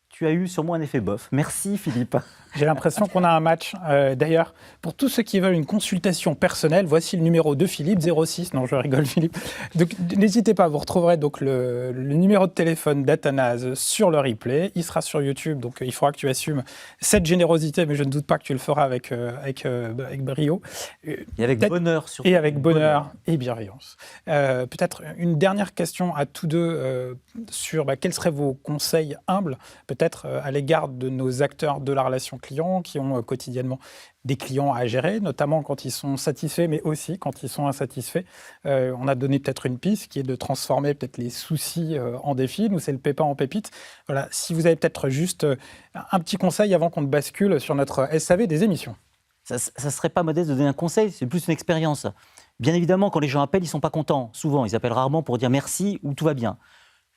tu as eu sur moi un effet bof. Merci Philippe. J'ai l'impression qu'on a un match. D'ailleurs, pour tous ceux qui veulent une consultation personnelle, voici le numéro de Philippe, 06. Non, je rigole Philippe. Donc, n'hésitez pas, vous retrouverez donc le numéro de téléphone d'Athanase sur le replay. Il sera sur YouTube, donc il faudra que tu assumes cette générosité, mais je ne doute pas que tu le feras avec brio. Et avec bonheur surtout. Et avec bonheur et bienveillance. Peut-être une dernière question à tous deux sur quels seraient vos conseils humbles, peut-être à l'égard de nos acteurs de la relation clients qui ont quotidiennement des clients à gérer, notamment quand ils sont satisfaits, mais aussi quand ils sont insatisfaits. On a donné peut-être une piste qui est de transformer peut-être les soucis en défis. Nous, c'est le pépin en pépite. Voilà, si vous avez peut-être juste un petit conseil avant qu'on ne bascule sur notre SAV des émissions. Ça ne serait pas modeste de donner un conseil, c'est plus une expérience. Bien évidemment, quand les gens appellent, ils ne sont pas contents. Souvent, ils appellent rarement pour dire merci ou tout va bien.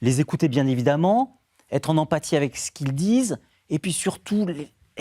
Les écouter, bien évidemment, être en empathie avec ce qu'ils disent, et puis surtout,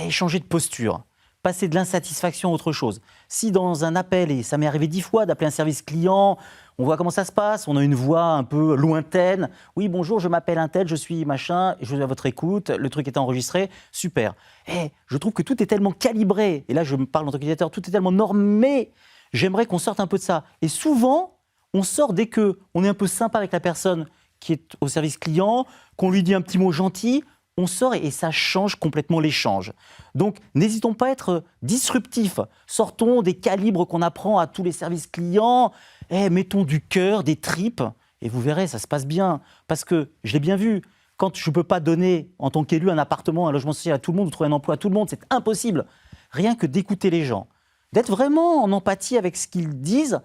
changer de posture, passer de l'insatisfaction à autre chose. Si dans un appel, et ça m'est arrivé 10 fois d'appeler un service client, on voit comment ça se passe, on a une voix un peu lointaine. Oui, bonjour, je m'appelle un tel, je suis machin, je suis à votre écoute, le truc est enregistré, super. Je trouve que tout est tellement calibré, et là je me parle en tant qu'utilisateur, tout est tellement normé, j'aimerais qu'on sorte un peu de ça. Et souvent, on sort dès qu'on est un peu sympa avec la personne qui est au service client, qu'on lui dit un petit mot gentil, on sort et ça change complètement l'échange. Donc, n'hésitons pas à être disruptifs. Sortons des calibres qu'on apprend à tous les services clients. Mettons du cœur, des tripes, et vous verrez, ça se passe bien. Parce que, je l'ai bien vu, quand je ne peux pas donner, en tant qu'élu, un appartement, un logement social à tout le monde, ou trouver un emploi à tout le monde, c'est impossible. Rien que d'écouter les gens, d'être vraiment en empathie avec ce qu'ils disent,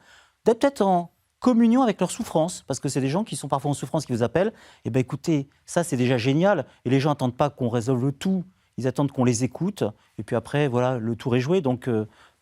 d'être peut-être en communion avec leur souffrance, parce que c'est des gens qui sont parfois en souffrance qui vous appellent. Eh bien écoutez, ça c'est déjà génial, et les gens n'attendent pas qu'on résolve le tout, ils attendent qu'on les écoute, et puis après, voilà, le tour est joué. Donc,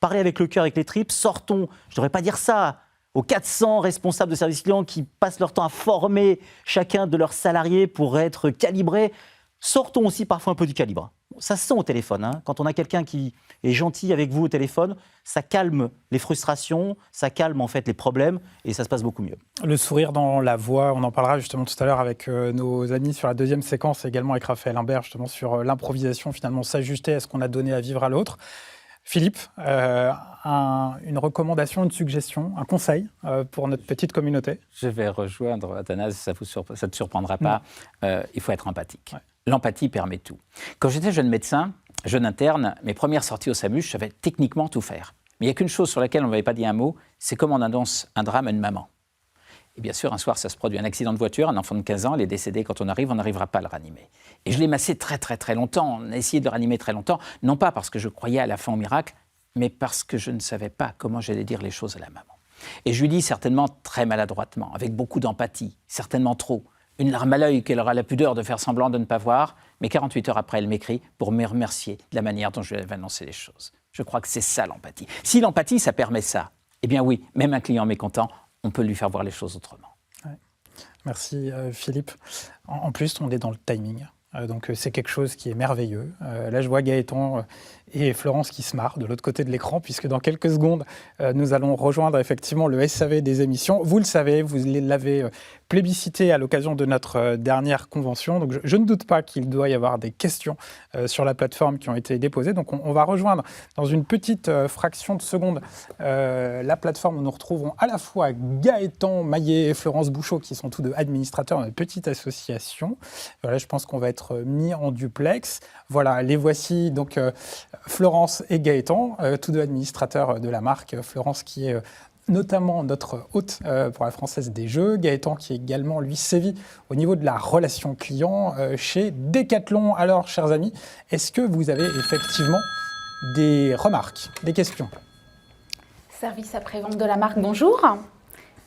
parlez avec le cœur, avec les tripes, sortons, je ne devrais pas dire ça, aux 400 responsables de service client qui passent leur temps à former chacun de leurs salariés pour être calibrés, sortons aussi parfois un peu du calibre. Ça se sent au téléphone, hein. Quand on a quelqu'un qui est gentil avec vous au téléphone, ça calme les frustrations, ça calme en fait les problèmes et ça se passe beaucoup mieux. Le sourire dans la voix, on en parlera justement tout à l'heure avec nos amis sur la deuxième séquence, également avec Raphaël Imbert, justement sur l'improvisation, finalement s'ajuster à ce qu'on a donné à vivre à l'autre. Philippe, une recommandation, une suggestion, un conseil pour notre petite communauté? Je vais rejoindre Athanase, ça ne te surprendra pas. Il faut être empathique. Ouais. L'empathie permet tout. Quand j'étais jeune médecin, jeune interne, mes premières sorties au SAMU, je savais techniquement tout faire. Mais il n'y a qu'une chose sur laquelle on ne m'avait pas dit un mot, c'est comment on annonce un drame à une maman. Et bien sûr, un soir, ça se produit, un accident de voiture, un enfant de 15 ans, elle est décédée. Quand on arrive, on n'arrivera pas à le ranimer. Et je l'ai massé très, très, très longtemps. On a essayé de le ranimer très longtemps, non pas parce que je croyais à la fin au miracle, mais parce que je ne savais pas comment j'allais dire les choses à la maman. Et je lui dis certainement très maladroitement, avec beaucoup d'empathie, certainement trop, une larme à l'œil qu'elle aura la pudeur de faire semblant de ne pas voir, mais 48 heures après, elle m'écrit pour me remercier de la manière dont je lui avais annoncé les choses. Je crois que c'est ça l'empathie. Si l'empathie, ça permet ça, eh bien oui, même un client mécontent, on peut lui faire voir les choses autrement. Ouais. Merci Philippe. En plus, on est dans le timing. Donc c'est quelque chose qui est merveilleux. Là, je vois Gaëtan et Florence qui se marrent de l'autre côté de l'écran, puisque dans quelques secondes, nous allons rejoindre effectivement le SAV des émissions. Vous le savez, vous l'avez plébiscité à l'occasion de notre dernière convention. Donc je ne doute pas qu'il doit y avoir des questions sur la plateforme qui ont été déposées. Donc on va rejoindre dans une petite fraction de seconde la plateforme où nous retrouverons à la fois Gaëtan Maillet et Florence Bouchot, qui sont tous deux administrateurs d'une petite association. Voilà, je pense qu'on va être mis en duplex. Voilà, les voici donc Florence et Gaëtan, tous deux administrateurs de la marque. Florence qui est notamment notre hôte pour la Française des Jeux. Gaëtan qui est également, lui, sévi au niveau de la relation client chez Decathlon. Alors, chers amis, est-ce que vous avez effectivement des remarques, des questions? Service après-vente de la marque, bonjour.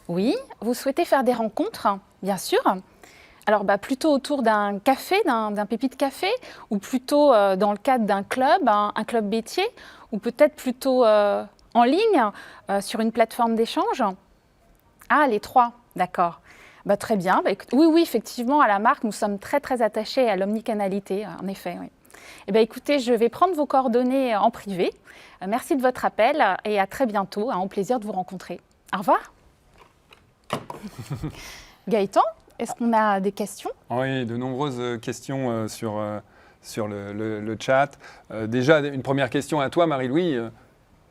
Oui, vous souhaitez faire des rencontres, bien sûr. Alors, plutôt autour d'un café, d'un pépite café, ou plutôt dans le cadre d'un club, un club métier, ou peut-être plutôt en ligne, sur une plateforme d'échange? Ah, les trois, d'accord. Très bien. Oui, effectivement, à la marque, nous sommes très, très attachés à l'omnicanalité, en effet. Oui. Eh bien, écoutez, je vais prendre vos coordonnées en privé. Merci de votre appel et à très bientôt. Au plaisir de vous rencontrer. Au revoir. Gaëtan, est-ce qu'on a des questions? Oui, de nombreuses questions sur le chat. Déjà, une première question à toi, Marie-Louis.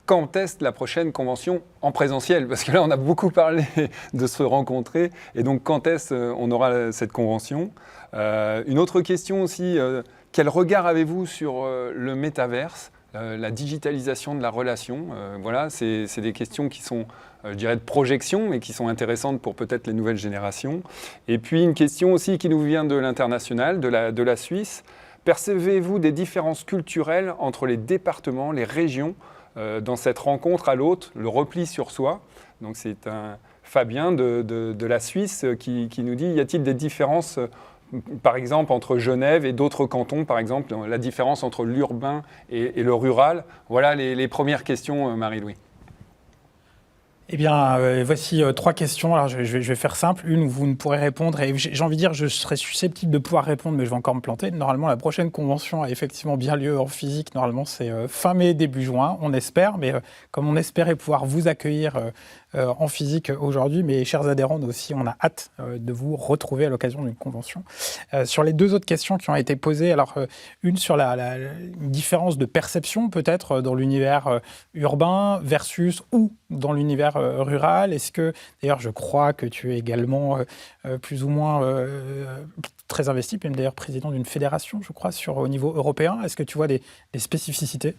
Quand est la prochaine convention en présentiel? Parce que là, on a beaucoup parlé de se rencontrer. Et donc, quand est-ce on aura cette convention? Une autre question aussi, quel regard avez-vous sur le métaverse, la digitalisation de la relation? Voilà, c'est des questions qui sont, je dirais, de projection, mais qui sont intéressantes pour peut-être les nouvelles générations. Et puis, une question aussi qui nous vient de l'international, de la Suisse. Percevez-vous des différences culturelles entre les départements, les régions, dans cette rencontre à l'autre, le repli sur soi? Donc c'est un Fabien de la Suisse qui nous dit, y a-t-il des différences, par exemple, entre Genève et d'autres cantons, par exemple, la différence entre l'urbain et le rural? Voilà les premières questions, Marie-Louis. Eh bien, voici 3 questions. Alors, je vais faire simple. Une où vous ne pourrez répondre. Et j'ai envie de dire, je serais susceptible de pouvoir répondre, mais je vais encore me planter. Normalement, la prochaine convention a effectivement bien lieu en physique. Normalement, c'est fin mai, début juin, on espère. Mais comme on espérait pouvoir vous accueillir en physique aujourd'hui, mes chers adhérents, nous aussi, on a hâte de vous retrouver à l'occasion d'une convention. Sur les 2 autres questions qui ont été posées, alors une sur une différence de perception peut-être dans l'univers urbain versus ou dans l'univers rural. Est-ce que, d'ailleurs, je crois que tu es également plus ou moins très investi, puis même d'ailleurs président d'une fédération, je crois, au niveau européen. Est-ce que tu vois des spécificités?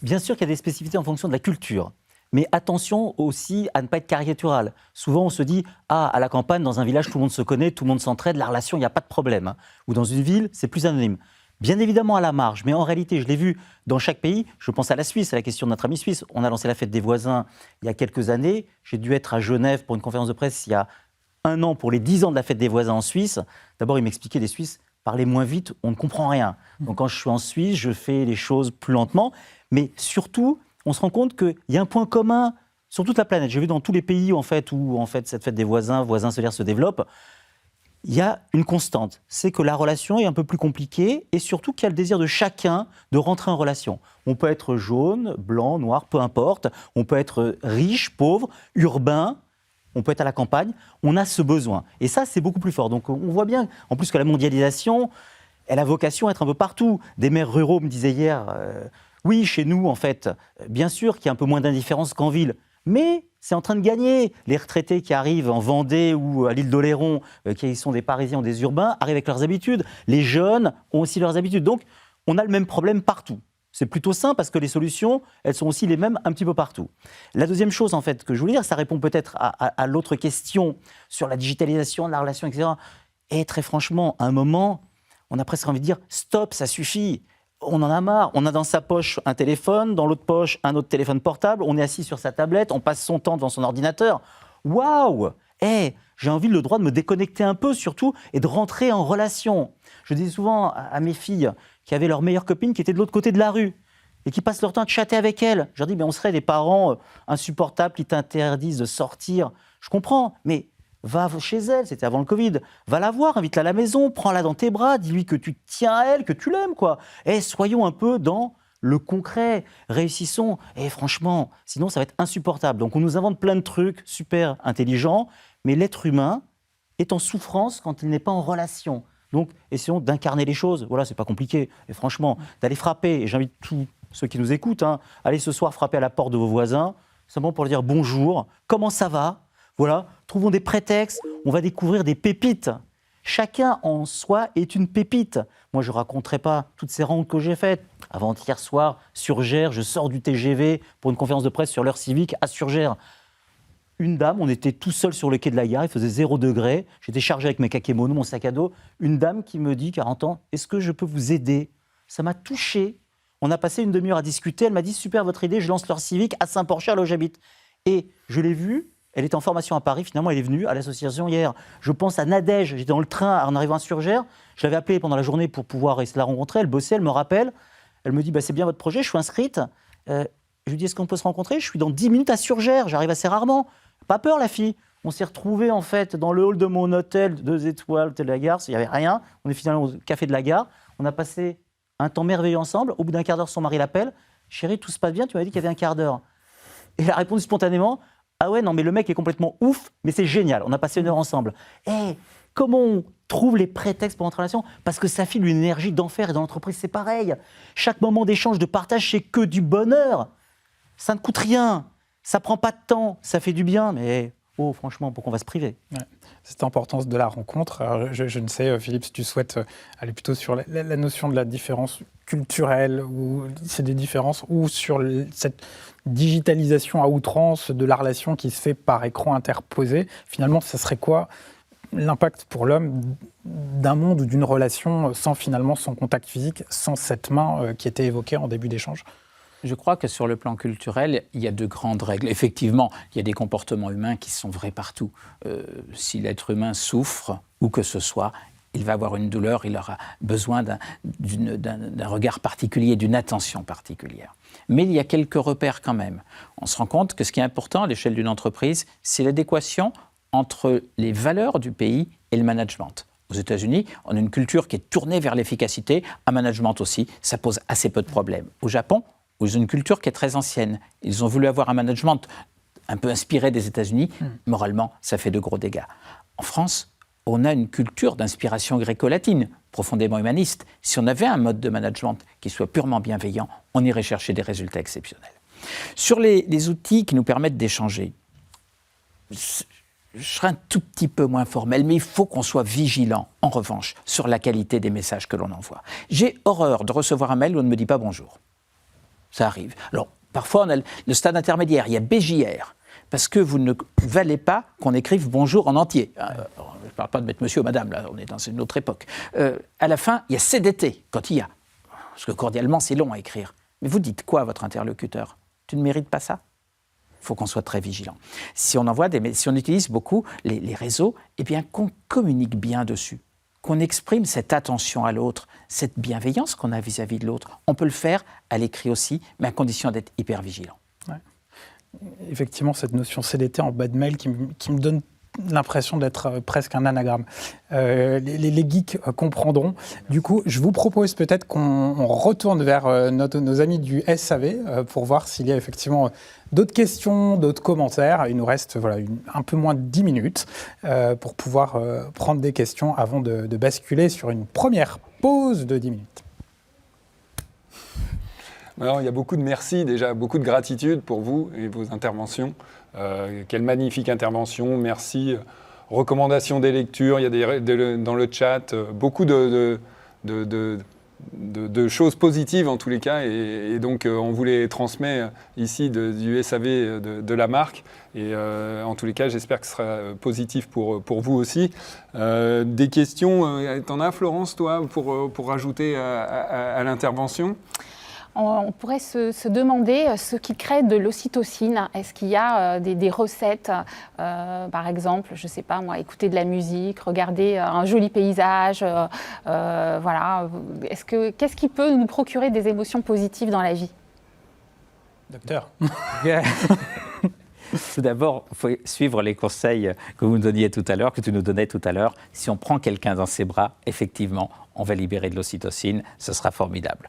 Bien sûr qu'il y a des spécificités en fonction de la culture. Mais attention aussi à ne pas être caricatural. Souvent, on se dit « Ah, à la campagne, dans un village, tout le monde se connaît, tout le monde s'entraide, la relation, il n'y a pas de problème. » Ou dans une ville, c'est plus anonyme. Bien évidemment à la marge, mais en réalité, je l'ai vu dans chaque pays. Je pense à la Suisse, à la question de notre ami suisse. On a lancé la fête des voisins il y a quelques années. J'ai dû être à Genève pour une conférence de presse il y a 1 an pour les 10 ans de la fête des voisins en Suisse. D'abord, il m'expliquait les Suisses parlaient moins vite, on ne comprend rien. Donc quand je suis en Suisse, je fais les choses plus lentement. Mais surtout, on se rend compte qu'il y a un point commun sur toute la planète. J'ai vu dans tous les pays où cette fête des voisins solidaires se développe, il y a une constante. C'est que la relation est un peu plus compliquée et surtout qu'il y a le désir de chacun de rentrer en relation. On peut être jaune, blanc, noir, peu importe. On peut être riche, pauvre, urbain. On peut être à la campagne. On a ce besoin. Et ça, c'est beaucoup plus fort. Donc on voit bien, en plus que la mondialisation, elle a vocation à être un peu partout. Des maires ruraux me disaient hier... Oui, chez nous, en fait, bien sûr qu'il y a un peu moins d'indifférence qu'en ville, mais c'est en train de gagner. Les retraités qui arrivent en Vendée ou à l'île d'Oléron, qui sont des Parisiens ou des urbains, arrivent avec leurs habitudes. Les jeunes ont aussi leurs habitudes. Donc, on a le même problème partout. C'est plutôt sain parce que les solutions, elles sont aussi les mêmes un petit peu partout. La deuxième chose, en fait, que je voulais dire, ça répond peut-être à l'autre question sur la digitalisation de la relation, etc. Et très franchement, à un moment, on a presque envie de dire « stop, ça suffit ». On en a marre. On a dans sa poche un téléphone, dans l'autre poche un autre téléphone portable. On est assis sur sa tablette, on passe son temps devant son ordinateur. Waouh! J'ai envie le droit de me déconnecter un peu surtout et de rentrer en relation. Je dis souvent à mes filles qui avaient leur meilleure copine qui était de l'autre côté de la rue et qui passent leur temps à chatter avec elle. Je leur dis, mais on serait des parents insupportables qui t'interdisent de sortir. Je comprends, mais va chez elle, c'était avant le Covid. Va la voir, invite-la à la maison, prends-la dans tes bras, dis-lui que tu tiens à elle, que tu l'aimes, quoi. Soyons un peu dans le concret, réussissons. Franchement, sinon ça va être insupportable. Donc on nous invente plein de trucs super intelligents, mais l'être humain est en souffrance quand il n'est pas en relation. Donc essayons d'incarner les choses. Voilà, c'est pas compliqué. Et franchement, d'aller frapper, et j'invite tous ceux qui nous écoutent, allez ce soir frapper à la porte de vos voisins, simplement pour leur dire bonjour, comment ça va ? Voilà, trouvons des prétextes, on va découvrir des pépites. Chacun en soi est une pépite. Moi, je ne raconterai pas toutes ces rencontres que j'ai faites. Avant-hier soir, Surgères, je sors du TGV pour une conférence de presse sur l'heure civique à Surgères. Une dame, on était tout seul sur le quai de la gare, il faisait 0 degré. J'étais chargé avec mes kakémonos, mon sac à dos. Une dame qui me dit, 40 ans, est-ce que je peux vous aider ? Ça m'a touché. On a passé une demi-heure à discuter. Elle m'a dit, super votre idée, je lance l'heure civique à Saint-Porcher, là où j'habite. Et je l'ai vue. Elle était en formation à Paris, finalement elle est venue à l'association hier. Je pense à Nadège, j'étais dans le train en arrivant à Surgères, je l'avais appelée pendant la journée pour pouvoir essayer de la rencontrer, elle bossait, elle me rappelle, elle me dit c'est bien votre projet, je suis inscrite. Je lui dis est-ce qu'on peut se rencontrer ? Je suis dans 10 minutes à Surgères, j'arrive assez rarement. Pas peur la fille. On s'est retrouvés en fait dans le hall de mon hôtel, 2 étoiles, hôtel de la gare, il n'y avait rien. On est finalement au café de la gare, on a passé un temps merveilleux ensemble. Au bout d'un quart d'heure, son mari l'appelle. Chérie, tout se passe bien, tu m'avais dit qu'il y avait un quart d'heure. Et elle a répondu spontanément, ah ouais, non, mais le mec est complètement ouf, mais c'est génial, on a passé 1 heure ensemble. Comment on trouve les prétextes pour entrer en relation? Parce que ça file une énergie d'enfer, et dans l'entreprise, c'est pareil. Chaque moment d'échange, de partage, c'est que du bonheur. Ça ne coûte rien, ça prend pas de temps, ça fait du bien, mais franchement, pourquoi on va se priver? Cette importance de la rencontre. Alors, je ne sais, Philippe, si tu souhaites aller plutôt sur la notion de la différence culturelle, ou c'est des différences, ou sur cette digitalisation à outrance de la relation qui se fait par écran interposé. Finalement, ça serait quoi l'impact pour l'homme d'un monde ou d'une relation sans contact physique, sans cette main qui était évoquée en début d'échange? Je crois que sur le plan culturel, il y a de grandes règles. Effectivement, il y a des comportements humains qui sont vrais partout. Si l'être humain souffre, où que ce soit, il va avoir une douleur, il aura besoin d'un regard particulier, d'une attention particulière. Mais il y a quelques repères quand même. On se rend compte que ce qui est important à l'échelle d'une entreprise, c'est l'adéquation entre les valeurs du pays et le management. Aux États-Unis, on a une culture qui est tournée vers l'efficacité, un management aussi, ça pose assez peu de problèmes. Au Japon, ils ont une culture qui est très ancienne. Ils ont voulu avoir un management un peu inspiré des États-Unis. Moralement, ça fait de gros dégâts. En France, on a une culture d'inspiration gréco-latine, profondément humaniste. Si on avait un mode de management qui soit purement bienveillant, on irait chercher des résultats exceptionnels. Sur les outils qui nous permettent d'échanger, je serai un tout petit peu moins formel, mais il faut qu'on soit vigilant, en revanche, sur la qualité des messages que l'on envoie. J'ai horreur de recevoir un mail où on ne me dit pas bonjour. Ça arrive. Alors, parfois, on a le stade intermédiaire, il y a BJR, parce que vous ne valez pas qu'on écrive bonjour en entier. Je ne parle pas de mettre monsieur ou madame, là, on est dans une autre époque. À la fin, il y a CDT, quand il y a. Parce que cordialement, c'est long à écrire. Mais vous dites quoi à votre interlocuteur? Tu ne mérites pas ça? Il faut qu'on soit très vigilant. Si on utilise beaucoup les réseaux, eh bien, qu'on communique bien dessus. Qu'on exprime cette attention à l'autre, cette bienveillance qu'on a vis-à-vis de l'autre. On peut le faire à l'écrit aussi, mais à condition d'être hyper vigilant. Ouais. Effectivement, cette notion CDT en bas de mail qui me donne l'impression d'être presque un anagramme. Les geeks comprendront. Du coup, je vous propose peut-être qu'on retourne vers nos amis du SAV pour voir s'il y a effectivement d'autres questions, d'autres commentaires. Il nous reste un peu moins de 10 minutes pour pouvoir prendre des questions avant de basculer sur une première pause de 10 minutes. Alors, il y a beaucoup de merci, déjà beaucoup de gratitude pour vous et vos interventions. Quelle magnifique intervention, merci. Recommandations des lectures, il y a dans le chat beaucoup de choses positives en tous les cas, et donc on vous les transmet ici du SAV de la marque, et en tous les cas j'espère que ce sera positif pour vous aussi. Des questions, t'en as Florence toi pour rajouter à l'intervention? On pourrait se demander ce qui crée de l'ocytocine. Est-ce qu'il y a des recettes, par exemple, je ne sais pas moi, écouter de la musique, regarder un joli paysage, voilà. Qu'est-ce qui peut nous procurer des émotions positives dans la vie? Docteur. Tout d'abord, il faut suivre les conseils que vous nous donniez tout à l'heure, que tu nous donnais tout à l'heure. Si on prend quelqu'un dans ses bras, effectivement, on va libérer de l'ocytocine, ce sera formidable.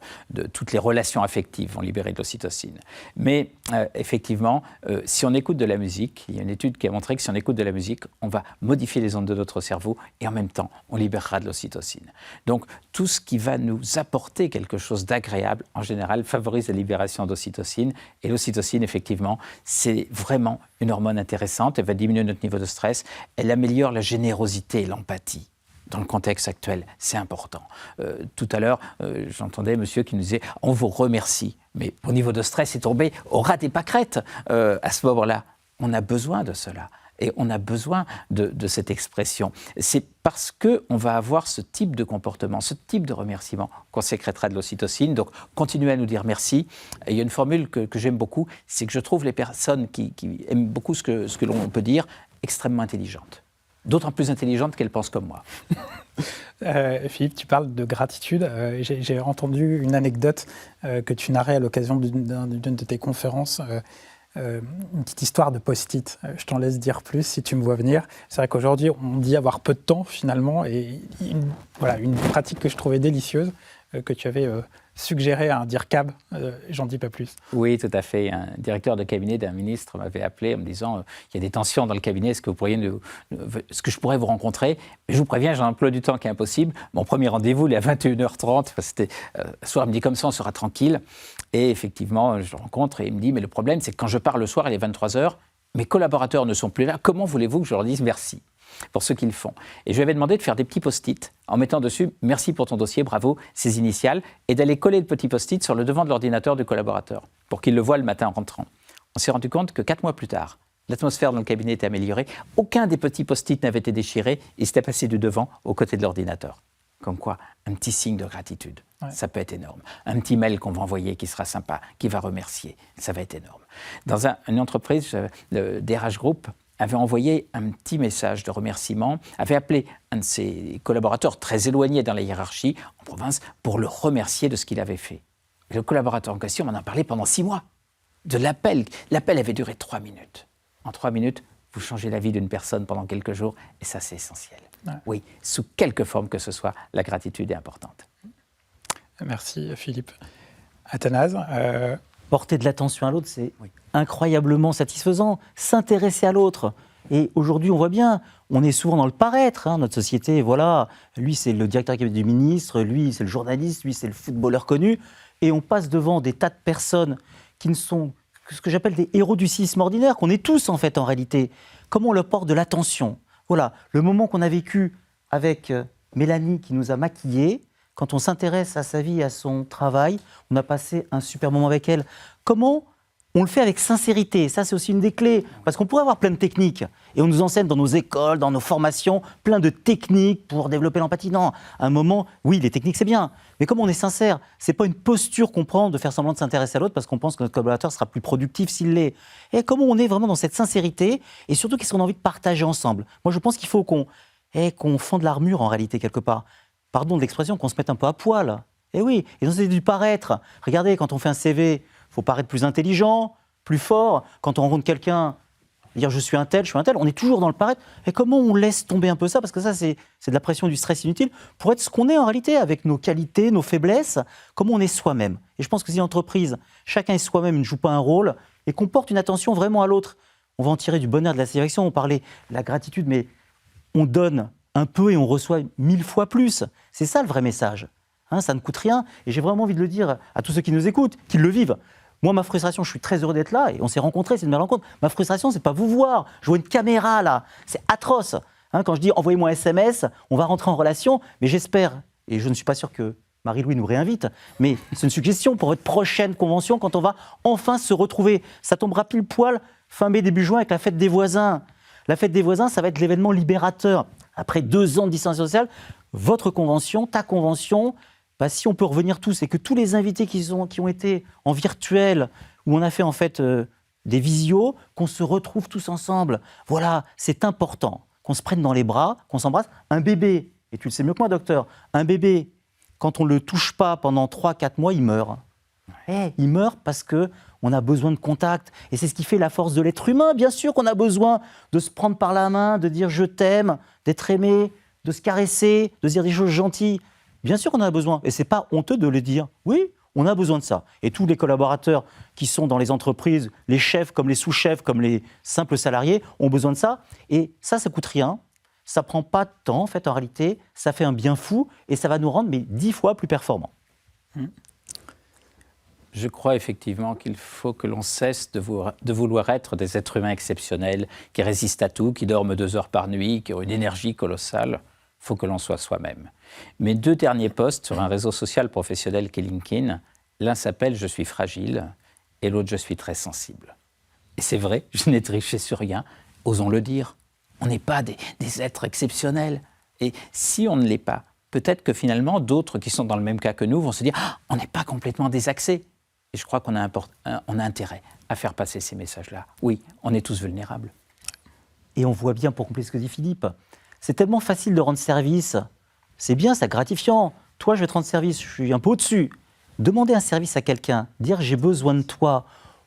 Toutes les relations affectives vont libérer de l'ocytocine. Mais effectivement, si on écoute de la musique, il y a une étude qui a montré que si on écoute de la musique, on va modifier les ondes de notre cerveau et en même temps, on libérera de l'ocytocine. Donc, tout ce qui va nous apporter quelque chose d'agréable, en général, favorise la libération d'ocytocine. Et l'ocytocine, effectivement, c'est vraiment une hormone intéressante. Elle va diminuer notre niveau de stress. Elle améliore la générosité et l'empathie. Dans le contexte actuel, c'est important. Tout à l'heure, j'entendais monsieur qui nous disait « on vous remercie ». Mais au niveau de stress est tombé au ras des pâquerettes à ce moment-là. On a besoin de cela. Et on a besoin de cette expression. C'est parce qu'on va avoir ce type de comportement, ce type de remerciement qu'on sécrétera de l'ocytocine. Donc, continuez à nous dire merci. Et il y a une formule que j'aime beaucoup, c'est que je trouve les personnes qui aiment beaucoup ce que l'on peut dire extrêmement intelligentes. D'autant plus intelligentes qu'elles pensent comme moi. Philippe, tu parles de gratitude. J'ai entendu une anecdote que tu narrais à l'occasion d'une de tes conférences. Une petite histoire de post-it. Je t'en laisse dire plus si tu me vois venir. C'est vrai qu'aujourd'hui, on dit avoir peu de temps finalement, et une pratique que je trouvais délicieuse. que tu avais suggéré à un DIRCAB. J'en dis pas plus. Oui, tout à fait. Un directeur de cabinet d'un ministre m'avait appelé en me disant il y a des tensions dans le cabinet, est-ce que je pourrais vous rencontrer? Je vous préviens, j'ai un emploi du temps qui est impossible. Mon premier rendez-vous, il est à 21h30. C'était le soir, il me dit comme ça, on sera tranquille. Et effectivement, je le rencontre et il me dit mais le problème, c'est que quand je pars le soir, il est 23h, mes collaborateurs ne sont plus là. Comment voulez-vous que je leur dise merci pour ce qu'ils font? Et je lui avais demandé de faire des petits post-it en mettant dessus « Merci pour ton dossier, bravo », ses initiales, et d'aller coller le petit post-it sur le devant de l'ordinateur du collaborateur pour qu'il le voie le matin en rentrant. On s'est rendu compte que 4 mois plus tard, l'atmosphère dans le cabinet était améliorée, aucun des petits post-it n'avait été déchiré, il s'était passé du devant aux côtés de l'ordinateur. Comme quoi, un petit signe de gratitude, ça peut être énorme. Un petit mail qu'on va envoyer qui sera sympa, qui va remercier, ça va être énorme. Dans une entreprise, le DRH Group avait envoyé un petit message de remerciement, avait appelé un de ses collaborateurs très éloignés dans la hiérarchie en province pour le remercier de ce qu'il avait fait. Et le collaborateur en question m'en a parlé pendant 6 mois. De l'appel. L'appel avait duré 3 minutes. En 3 minutes, vous changez la vie d'une personne pendant quelques jours et ça, c'est essentiel. Ouais. Oui, sous quelque forme que ce soit, la gratitude est importante. Merci Philippe. Athanase Porter de l'attention à l'autre, c'est incroyablement satisfaisant. S'intéresser à l'autre. Et aujourd'hui, on voit bien, on est souvent dans le paraître. Notre société, voilà, lui, c'est le directeur du ministre, lui, c'est le journaliste, lui, c'est le footballeur connu. Et on passe devant des tas de personnes qui ne sont que ce que j'appelle des héros du civisme ordinaire, qu'on est tous, en fait, en réalité. Comment on leur porte de l'attention? Voilà, le moment qu'on a vécu avec Mélanie qui nous a maquillés, quand on s'intéresse à sa vie, à son travail, on a passé un super moment avec elle. Comment on le fait avec sincérité? Ça, c'est aussi une des clés. Parce qu'on pourrait avoir plein de techniques. Et on nous enseigne dans nos écoles, dans nos formations, plein de techniques pour développer l'empathie. Non, à un moment, oui, les techniques, c'est bien. Mais comme on est sincère, c'est pas une posture qu'on prend de faire semblant de s'intéresser à l'autre parce qu'on pense que notre collaborateur sera plus productif s'il l'est. Et comment on est vraiment dans cette sincérité et surtout qu'est-ce qu'on a envie de partager ensemble? Moi, je pense qu'il faut qu'on fende l'armure en réalité quelque part. Pardon de l'expression, qu'on se mette un peu à poil. Eh oui, et donc c'est du paraître. Regardez, quand on fait un CV, il faut paraître plus intelligent, plus fort. Quand on rencontre quelqu'un, dire je suis un tel, on est toujours dans le paraître. Et comment on laisse tomber un peu ça? Parce que ça, c'est de la pression, du stress inutile, pour être ce qu'on est en réalité, avec nos qualités, nos faiblesses, comment on est soi-même. Et je pense que si l'entreprise, chacun est soi-même, ne joue pas un rôle, et qu'on porte une attention vraiment à l'autre, on va en tirer du bonheur, de la satisfaction. On parlait de la gratitude, mais on donne un peu et on reçoit 1000 fois plus. C'est ça le vrai message. Ça ne coûte rien. Et j'ai vraiment envie de le dire à tous ceux qui nous écoutent, qui le vivent. Moi, ma frustration, je suis très heureux d'être là et on s'est rencontrés, c'est une belle rencontre. Ma frustration, c'est pas vous voir. Je vois une caméra là. C'est atroce. Quand je dis envoyez-moi un SMS, on va rentrer en relation. Mais j'espère, et je ne suis pas sûr que Marie-Louis nous réinvite, mais c'est une suggestion pour votre prochaine convention quand on va enfin se retrouver. Ça tombera pile poil fin mai, début juin avec la fête des voisins. La fête des voisins, ça va être l'événement libérateur. Après 2 ans de distanciation sociale, votre convention, ta convention, si on peut revenir tous et que tous les invités qui ont été en virtuel, où on a fait en fait des visios, qu'on se retrouve tous ensemble. Voilà, c'est important qu'on se prenne dans les bras, qu'on s'embrasse. Un bébé, et tu le sais mieux que moi, docteur, un bébé, quand on ne le touche pas pendant 3-4 mois, il meurt. Il meurt parce qu'on a besoin de contact. Et c'est ce qui fait la force de l'être humain. Bien sûr qu'on a besoin de se prendre par la main, de dire « je t'aime », d'être aimé, de se caresser, de se dire des choses gentilles. Bien sûr qu'on en a besoin. Et ce n'est pas honteux de le dire. Oui, on a besoin de ça. Et tous les collaborateurs qui sont dans les entreprises, les chefs comme les sous-chefs, comme les simples salariés, ont besoin de ça. Et ça ne coûte rien. Ça ne prend pas de temps, en fait, en réalité. Ça fait un bien fou et ça va nous rendre 10 fois plus performants. Je crois effectivement qu'il faut que l'on cesse de vouloir être des êtres humains exceptionnels, qui résistent à tout, qui dorment 2 heures par nuit, qui ont une énergie colossale. Il faut que l'on soit soi-même. Mes 2 derniers posts sur un réseau social professionnel qui est LinkedIn, l'un s'appelle « Je suis fragile » et l'autre « Je suis très sensible ». Et c'est vrai, je n'ai triché sur rien, osons le dire. On n'est pas des êtres exceptionnels. Et si on ne l'est pas, peut-être que finalement, d'autres qui sont dans le même cas que nous vont se dire « Ah, on n'est pas complètement désaxés ». Et je crois qu'on a intérêt à faire passer ces messages-là. Oui, on est tous vulnérables. Et on voit bien, pour compléter ce que dit Philippe, c'est tellement facile de rendre service. C'est bien, c'est gratifiant. Toi, je vais te rendre service, je suis un peu au-dessus. Demander un service à quelqu'un, dire « j'ai besoin de toi ».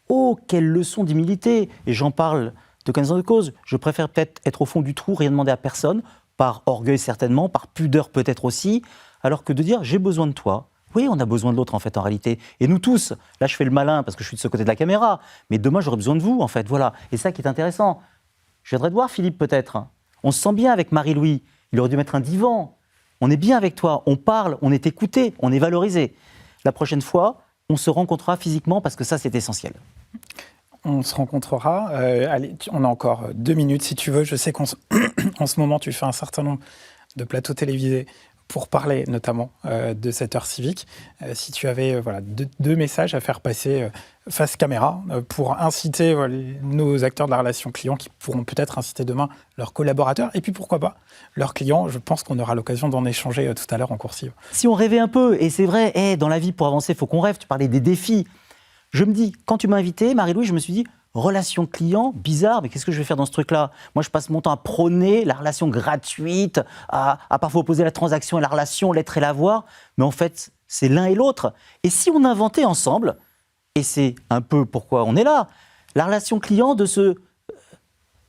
Oh, quelle leçon d'humilité. Et j'en parle de connaissance de cause. Je préfère peut-être être au fond du trou, rien demander à personne, par orgueil certainement, par pudeur peut-être aussi, alors que de dire « j'ai besoin de toi ». Oui, on a besoin de l'autre en fait en réalité. Et nous tous, là je fais le malin parce que je suis de ce côté de la caméra, mais demain j'aurai besoin de vous en fait, voilà. Et ça qui est intéressant. Je viendrai te voir Philippe peut-être. On se sent bien avec Marie-Louis. Il aurait dû mettre un divan. On est bien avec toi, on parle, on est écouté, on est valorisé. La prochaine fois, on se rencontrera physiquement parce que ça c'est essentiel. On se rencontrera. Allez, on a encore 2 minutes si tu veux. Je sais qu'en ce moment, tu fais un certain nombre de plateaux télévisés pour parler notamment de cette heure civique. Si tu avais deux messages à faire passer face caméra pour inciter nos acteurs de la relation client qui pourront peut-être inciter demain leurs collaborateurs et puis pourquoi pas leurs clients. Je pense qu'on aura l'occasion d'en échanger tout à l'heure en coursive. Si on rêvait un peu, et c'est vrai, dans la vie pour avancer, il faut qu'on rêve. Tu parlais des défis. Je me dis, quand tu m'as invité, Marie-Louis, je me suis dit, relation client, bizarre, mais qu'est-ce que je vais faire dans ce truc-là? Moi, je passe mon temps à prôner la relation gratuite, à parfois opposer la transaction et la relation, l'être et l'avoir, mais en fait, c'est l'un et l'autre. Et si on inventait ensemble, et c'est un peu pourquoi on est là, la relation client de ce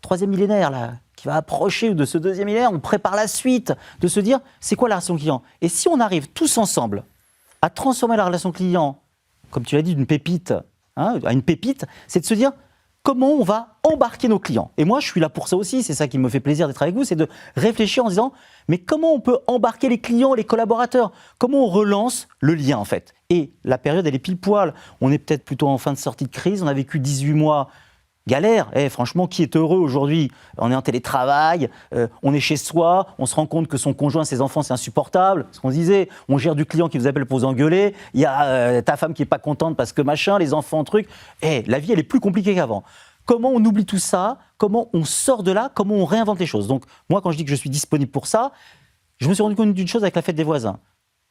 troisième millénaire, là, qui va approcher, ou de ce deuxième millénaire, on prépare la suite, de se dire, c'est quoi la relation client? Et si on arrive tous ensemble à transformer la relation client, comme tu l'as dit, d'une pépite, à une pépite, c'est de se dire comment on va embarquer nos clients. Et moi, je suis là pour ça aussi, c'est ça qui me fait plaisir d'être avec vous, c'est de réfléchir en disant, mais comment on peut embarquer les clients, les collaborateurs? Comment on relance le lien, en fait? Et la période, elle est pile poil. On est peut-être plutôt en fin de sortie de crise, on a vécu 18 mois galère. Franchement, qui est heureux aujourd'hui? On est en télétravail, on est chez soi, on se rend compte que son conjoint, ses enfants, c'est insupportable. Ce qu'on se disait, on gère du client qui vous appelle pour vous engueuler, il y a ta femme qui n'est pas contente parce que machin, les enfants, truc. La vie, elle est plus compliquée qu'avant. Comment on oublie tout ça? Comment on sort de là? Comment on réinvente les choses? Donc, moi, quand je dis que je suis disponible pour ça, je me suis rendu compte d'une chose avec la fête des voisins.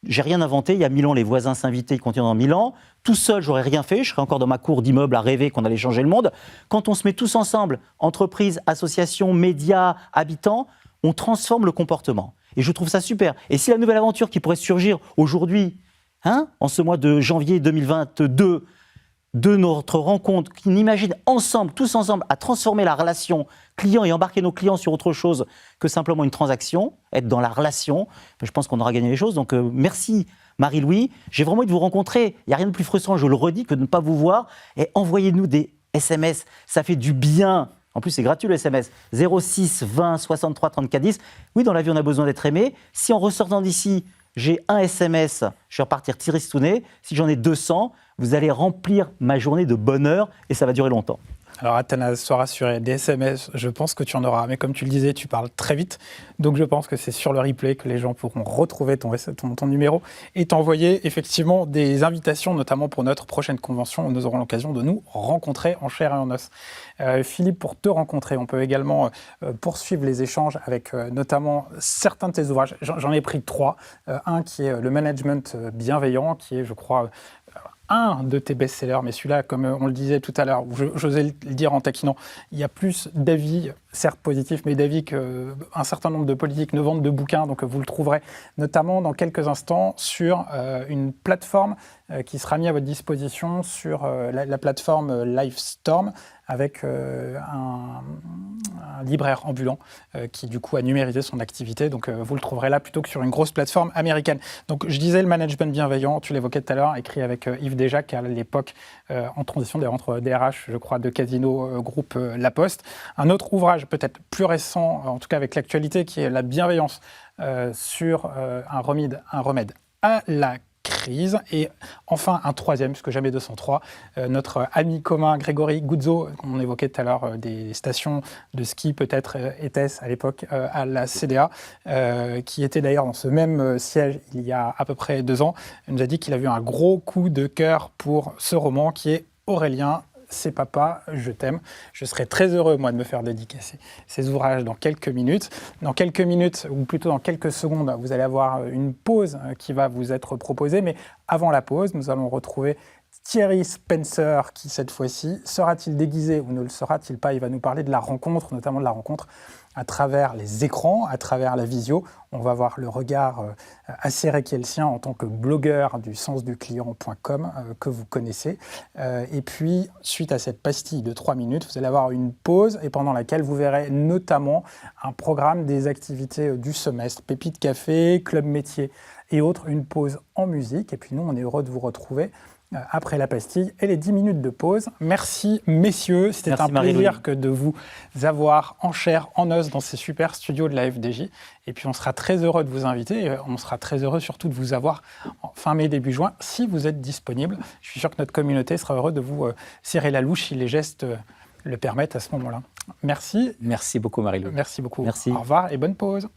J'ai rien inventé. Il y a 1000 ans, les voisins s'invitaient, ils continuent dans 1000 ans. Tout seul, j'aurais rien fait. Je serais encore dans ma cour d'immeuble à rêver qu'on allait changer le monde. Quand on se met tous ensemble, entreprises, associations, médias, habitants, on transforme le comportement. Et je trouve ça super. Et si la nouvelle aventure qui pourrait surgir aujourd'hui, en ce mois de janvier 2022, de notre rencontre, qu'on imagine ensemble, tous ensemble, à transformer la relation client et embarquer nos clients sur autre chose que simplement une transaction, être dans la relation, je pense qu'on aura gagné les choses. Donc merci Marie-Louis, j'ai vraiment envie de vous rencontrer. Il n'y a rien de plus frustrant, je le redis, que de ne pas vous voir. Et envoyez-nous des SMS, ça fait du bien. En plus, c'est gratuit le SMS. 06 20 63 34 10. Oui, dans la vie, on a besoin d'être aimé. Si en ressortant d'ici, j'ai un SMS, je vais repartir tristouné. Si j'en ai 200, vous allez remplir ma journée de bonheur et ça va durer longtemps. Alors Athanase, sois rassuré, des SMS, je pense que tu en auras. Mais comme tu le disais, tu parles très vite. Donc je pense que c'est sur le replay que les gens pourront retrouver ton numéro et t'envoyer effectivement des invitations, notamment pour notre prochaine convention où nous aurons l'occasion de nous rencontrer en chair et en os. Philippe, pour te rencontrer, on peut également poursuivre les échanges avec notamment certains de tes ouvrages. J'en ai pris 3. Un qui est le management bienveillant, qui est, je crois, un de tes best-sellers, mais celui-là, comme on le disait tout à l'heure, j'osais le dire en taquinant, il y a plus d'avis, certes positifs, mais d'avis qu'un certain nombre de politiques ne vendent de bouquins, donc vous le trouverez notamment dans quelques instants sur une plateforme qui sera mise à votre disposition sur la plateforme Livestorm, avec un libraire ambulant qui du coup a numérisé son activité. Donc vous le trouverez là plutôt que sur une grosse plateforme américaine. Donc je disais le management bienveillant, tu l'évoquais tout à l'heure, écrit avec Yves Desjacques à l'époque en transition entre DRH, je crois, de Casino Groupe La Poste. Un autre ouvrage peut-être plus récent, en tout cas avec l'actualité, qui est La bienveillance sur un remède à la crise. Et enfin, un troisième, puisque jamais 203, notre ami commun Grégory Guzzo, qu'on évoquait tout à l'heure, des stations de ski, peut-être était-ce à l'époque à la CDA, qui était d'ailleurs dans ce même siège il y a à peu près 2 ans. Il nous a dit qu'il a eu un gros coup de cœur pour ce roman qui est Aurélien. C'est papa, je t'aime. Je serai très heureux, moi, de me faire dédicacer ces ouvrages dans quelques minutes. Dans quelques minutes, ou plutôt dans quelques secondes, vous allez avoir une pause qui va vous être proposée. Mais avant la pause, nous allons retrouver Thierry Spencer, qui cette fois-ci, sera-t-il déguisé ou ne le sera-t-il pas? Il va nous parler de la rencontre, notamment de la rencontre à travers les écrans, à travers la visio. On va voir le regard acéré qui est le sien en tant que blogueur du sensduclient.com que vous connaissez. Et puis, suite à cette pastille de 3 minutes, vous allez avoir une pause et pendant laquelle vous verrez notamment un programme des activités du semestre. Pépite Café, Club Métier et autres, une pause en musique. Et puis nous, on est heureux de vous retrouver après la pastille et les 10 minutes de pause. Merci messieurs, c'était Merci, un plaisir Marie-Louise. que de vous avoir en chair, en os dans ces super studios de la FDJ. Et puis on sera très heureux de vous inviter, et on sera très heureux surtout de vous avoir en fin mai, début juin, si vous êtes disponible. Je suis sûr que notre communauté sera heureuse de vous serrer la louche si les gestes le permettent à ce moment-là. Merci. Merci beaucoup, Marie-Louise. Merci beaucoup. Merci. Au revoir et bonne pause.